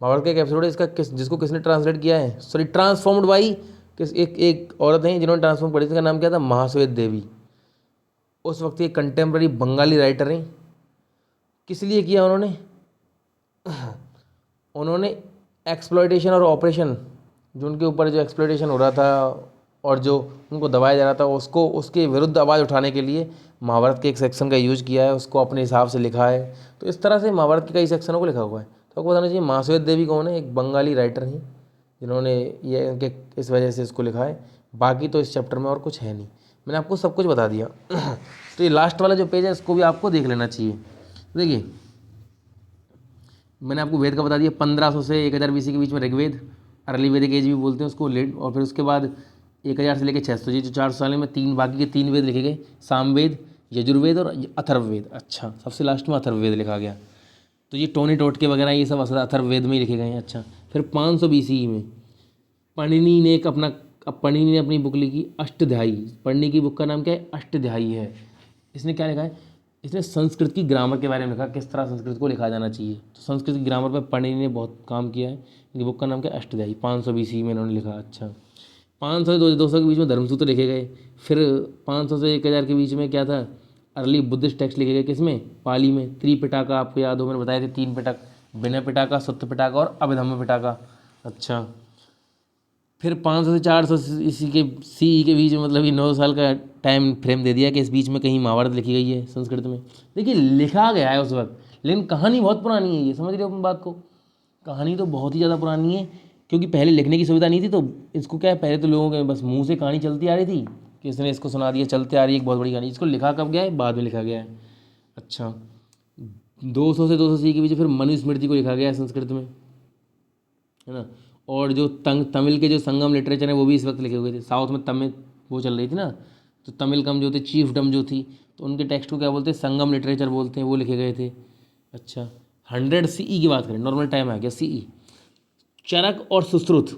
Mahabharata का एक एपिसोड है इसका जिसको किसने ट्रांसलेट किया है, सॉरी ट्रांसफॉर्म्ड बाई एक औरत है जिन्होंने ट्रांसफॉर्म करी, इसका नाम क्या था, महाश्वेत देवी। उस वक्त के कंटेम्प्रेरी बंगाली राइटर हैं। किस लिए किया उन्होंने? उन्होंने एक्सप्लॉयटेशन और ऑपरेशन, जो उनके ऊपर जो एक्सप्लॉयटेशन हो रहा था और जो उनको दबाया जा रहा था, उसको उसके विरुद्ध आवाज़ उठाने के लिए महाभारत के एक सेक्शन का यूज़ किया है, उसको अपने हिसाब से लिखा है। तो इस तरह से महाभारत के कई सेक्शनों को लिखा हुआ है। तो आपको बताना चाहिए महाश्वेत देवी कौन है, एक बंगाली राइटर हैं जिन्होंने ये इनके इस वजह से इसको लिखा है। बाकी तो इस चैप्टर में और कुछ है नहीं। मैंने आपको सब कुछ बता दिया। तो ये लास्ट वाला जो पेज है इसको भी आपको देख लेना चाहिए। देखिए मैंने आपको वेद का बता दिया, 1500 से 1000 BC के बीच में ऋग्वेद, अर्ली वैदिक एज भी बोलते हैं उसको, लेट। और फिर उसके बाद 1000 से लेकर 600, ये जो 400 साल में तीन बाकी के 3 वेद लिखे गए, सामवेद, यजुर्वेद और अथर्ववेद। अच्छा, सबसे लास्ट में अथर्ववेद लिखा गया। तो ये टोनी टोटके वगैरह ये सब अथर्ववेद में ही लिखे गए हैं। अच्छा, फिर 500 BC में पणिनि ने अपनी बुक लिखी अष्टध्यायी। पढ़नी की बुक का नाम क्या है? अष्टध्यायी है। इसने क्या लिखा है? इसने संस्कृत की ग्रामर के बारे में लिखा, किस तरह संस्कृत को लिखा जाना चाहिए। तो संस्कृत की ग्रामर पर पणिनि ने बहुत काम किया है। इनकी बुक का नाम क्या है? अष्टध्यायी। 500 BC में इन्होंने लिखा। अच्छा, 500 से 200 के बीच में धर्मसूत्र लिखे गए। फिर 500 से 1000 के बीच में क्या था? अर्ली बुद्धिस्ट टेक्स्ट लिखे गए। किसमें? पाली में। त्रिपिटका, आपको याद हो मैंने बताए थे 3 पिटक, विनय पिटका, सुत्त पिटका और अभिधम्म पिटका। अच्छा, फिर 500 से 400 इसी के CE के बीच में, मतलब ये 9 साल का टाइम फ्रेम दे दिया कि इस बीच में कहीं महाभारत लिखी गई है संस्कृत में। देखिए लिखा गया है उस वक्त, लेकिन कहानी बहुत पुरानी है। ये समझ रहे हो अपन बात को? कहानी तो बहुत ही ज़्यादा पुरानी है, क्योंकि पहले लिखने की सुविधा नहीं थी। तो इसको क्या है, पहले तो लोगों के बस मुंह से कहानी चलती आ रही थी कि इसने इसको सुना दिया, चलते आ रही है एक बहुत बड़ी कहानी। इसको लिखा कब गया है? बाद में लिखा गया है। अच्छा, 200 से 200 CE के बीच फिर मनुस्मृति को लिखा गया है संस्कृत में, है ना। और जो तमिल के जो संगम लिटरेचर है वो भी इस वक्त लिखे हुए थे। साउथ में तमिल वो चल रही थी ना, तो तमिल कम जो थे, चीफडम जो थी, तो उनके टेक्स्ट को क्या बोलते हैं? संगम लिटरेचर बोलते हैं, वो लिखे गए थे। अच्छा, 100 CE की बात करें, नॉर्मल टाइम आ गया CE। चरक और सुश्रुत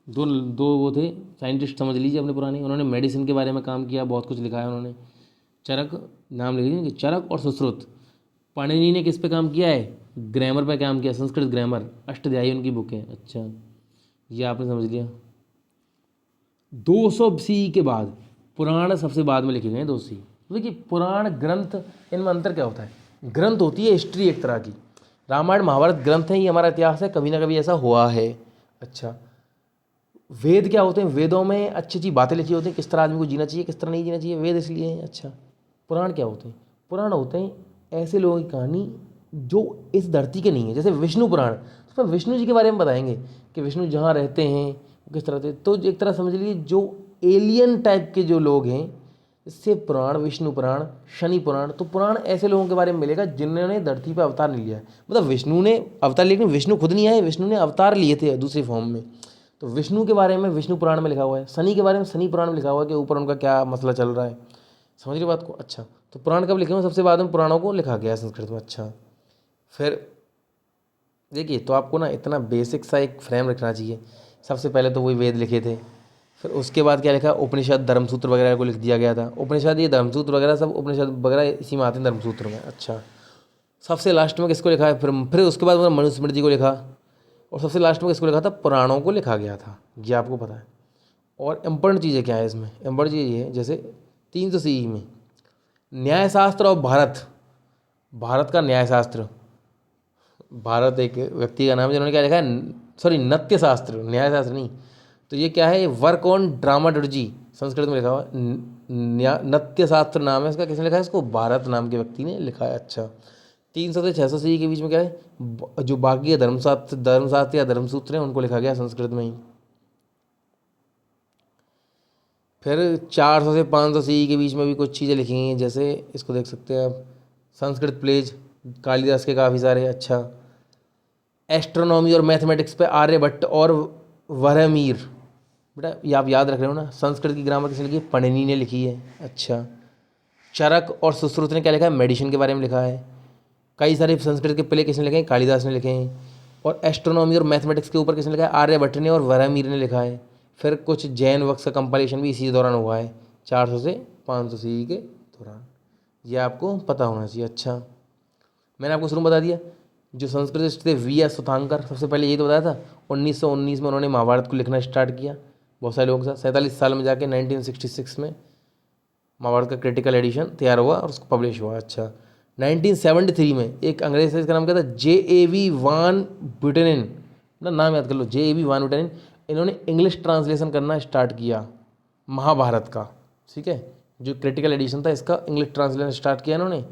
दो वो थे साइंटिस्ट, समझ लीजिए अपने पुराने। उन्होंने मेडिसिन के बारे में काम किया, बहुत कुछ लिखा है उन्होंने। चरक नाम लिख लीजिए, चरक और सुश्रुत। पाणिनि ने किस पे काम किया है? ग्रामर पे काम किया, संस्कृत ग्रामर। अष्टध्यायी उनकी बुक है। अच्छा, ये आपने समझ लिया। 200 CE के बाद पुराण सबसे बाद में लिखे गए हैं 200 CE। तो देखिए पुराण ग्रंथ, इनमें अंतर क्या होता है? ग्रंथ होती है हिस्ट्री एक तरह की, रामायण महाभारत ग्रंथ है, ये हमारा इतिहास है, कभी ना कभी ऐसा हुआ है। अच्छा, वेद क्या होते हैं? वेदों में अच्छी अच्छी बातें लिखी होती हैं, किस तरह आदमी को जीना चाहिए, किस तरह नहीं जीना चाहिए, वेद इसलिए हैं। अच्छा, पुराण क्या होते हैं? पुराण होते हैं ऐसे लोगों की कहानी जो इस धरती के नहीं है। जैसे विष्णु पुराण, उसमें विष्णु जी के बारे में बताएंगे कि विष्णु जहाँ रहते हैं किस तरह से। तो एक तरह समझ लीजिए जो एलियन टाइप के जो लोग हैं, इससे पुराण, विष्णु पुराण, शनि पुराण। तो पुराण ऐसे लोगों के बारे में मिलेगा जिन्होंने धरती पर अवतार नहीं लिया है। मतलब विष्णु ने अवतार, लेकिन विष्णु खुद नहीं आए, विष्णु ने अवतार लिए थे दूसरी फॉर्म में। तो विष्णु के बारे में विष्णु पुराण में लिखा हुआ है, शनि के बारे में शनि पुराण में लिखा हुआ है कि ऊपर उनका क्या मसला चल रहा है। समझ रही बात को? अच्छा, तो पुराण कब लिखे हुए? सबसे बाद में पुराणों को लिखा गया है संस्कृत में। अच्छा, फिर देखिए तो आपको ना इतना बेसिक सा एक फ्रेम रखना चाहिए। सबसे पहले तो वही वेद लिखे थे, फिर उसके बाद क्या लिखा? उपनिषद, धर्मसूत्र वगैरह को लिख दिया गया था। उपनिषद, ये धर्मसूत्र वगैरह सब उपनिषद वगैरह इसी में आते हैं, धर्मसूत्र में। अच्छा, सबसे लास्ट में किसको लिखा है? फिर उसके बाद मनुस्मृति को लिखा, और सबसे लास्ट में किसको लिखा था? पुराणों को लिखा गया था, ये आपको पता है। और इम्पोर्टेंट चीज़ें क्या है इसमें? इम्पोर्टेंट चीज़ ये है, जैसे 300 CE में न्यायशास्त्र और भारत का न्यायशास्त्र। भारत एक व्यक्ति का नाम है जिन्होंने क्या लिखा है? सॉरी, नत्य शास्त्र, न्यायशास्त्र नहीं। तो ये क्या है? वर्क ऑन ड्रामाटर्जी, संस्कृत में लिखा हुआ है। नत्य शास्त्र नाम है इसका। किसने लिखा है इसको? भारत नाम के व्यक्ति ने लिखा है। अच्छा, 300 से 600 CE के बीच में क्या है? जो बाकी के धर्मशास्त्र या धर्मसूत्र हैं उनको लिखा गया संस्कृत में ही। फिर 400 से 500 CE के बीच में भी कुछ चीज़ें लिखी गई हैं, जैसे इसको देख सकते हैं आप, संस्कृत प्लेज कालिदास के काफ़ी सारे। अच्छा, एस्ट्रोनॉमी और मैथमेटिक्स पे आर्यभट्ट और वरहमीर। बेटा ये आप याद रख रहे हो ना, संस्कृत की ग्रामर किसने लिखी है? पणिनि ने लिखी है। अच्छा, चरक और सुश्रुत ने क्या लिखा है? मेडिसिन के बारे में लिखा है। कई सारे संस्कृत के प्ले किसने लिखे हैं? कालिदास ने लिखे हैं। और एस्ट्रोनॉमी और मैथमेटिक्स के ऊपर किसने लिखा है? आर्यभट्ट ने और वरहमीर ने लिखा है। फिर कुछ जैन वर्क्स का कंपाइलेशन भी इसी दौरान हुआ है, 400 से 500 CE के दौरान। ये आपको पता होना चाहिए। अच्छा, मैंने आपको शुरू में बता दिया जो संस्कृत थे VS सुधांकर, सबसे पहले यही तो बताया था। 1919 में उन्होंने महाभारत को लिखना स्टार्ट किया बहुत सारे लोगों के साथ। 47 साल में जाके 1966 में महाभारत का क्रिटिकल एडिशन तैयार हुआ और उसको पब्लिश हुआ। अच्छा, 1973 में एक अंग्रेज था, इसका नाम क्या था? JAV वान ब्यूटेनिन, ना नाम याद कर लो, JAV वान ब्यूटेनिन। इन्होंने इंग्लिश ट्रांसलेशन करना स्टार्ट किया महाभारत का, ठीक है। जो क्रिटिकल एडिशन था इसका इंग्लिश ट्रांसलेशन स्टार्ट किया इन्होंने,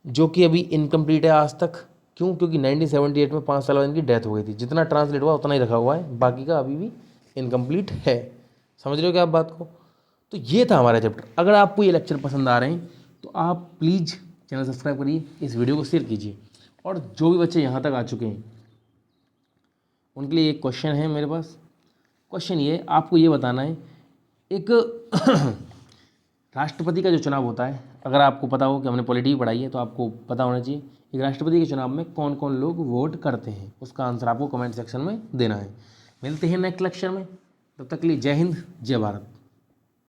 जो कि अभी इनकम्प्लीट है आज तक। क्यों? क्योंकि 1978 में 5 साल बाद इनकी डेथ हो गई थी। जितना ट्रांसलेट हुआ उतना ही रखा हुआ है, बाकी का अभी भी इनकम्प्लीट है। समझ रहे हो क्या आप बात को? तो ये था हमारा चैप्टर। अगर आपको ये लेक्चर पसंद आ रहे हैं तो आप प्लीज़ चैनल सब्सक्राइब करिए, इस वीडियो को शेयर कीजिए। और जो भी बच्चे यहाँ तक आ चुके हैं उनके लिए एक क्वेश्चन है मेरे पास। क्वेश्चन ये, आपको ये बताना है एक राष्ट्रपति का जो चुनाव होता है, अगर आपको पता हो कि हमने पॉलिटी पढ़ाई है तो आपको पता होना चाहिए एक राष्ट्रपति के चुनाव में कौन कौन लोग वोट करते हैं। उसका आंसर आपको कमेंट सेक्शन में देना है। मिलते हैं नेक्स्ट लेक्चर में, तब तक के लिए जय हिंद, जय भारत।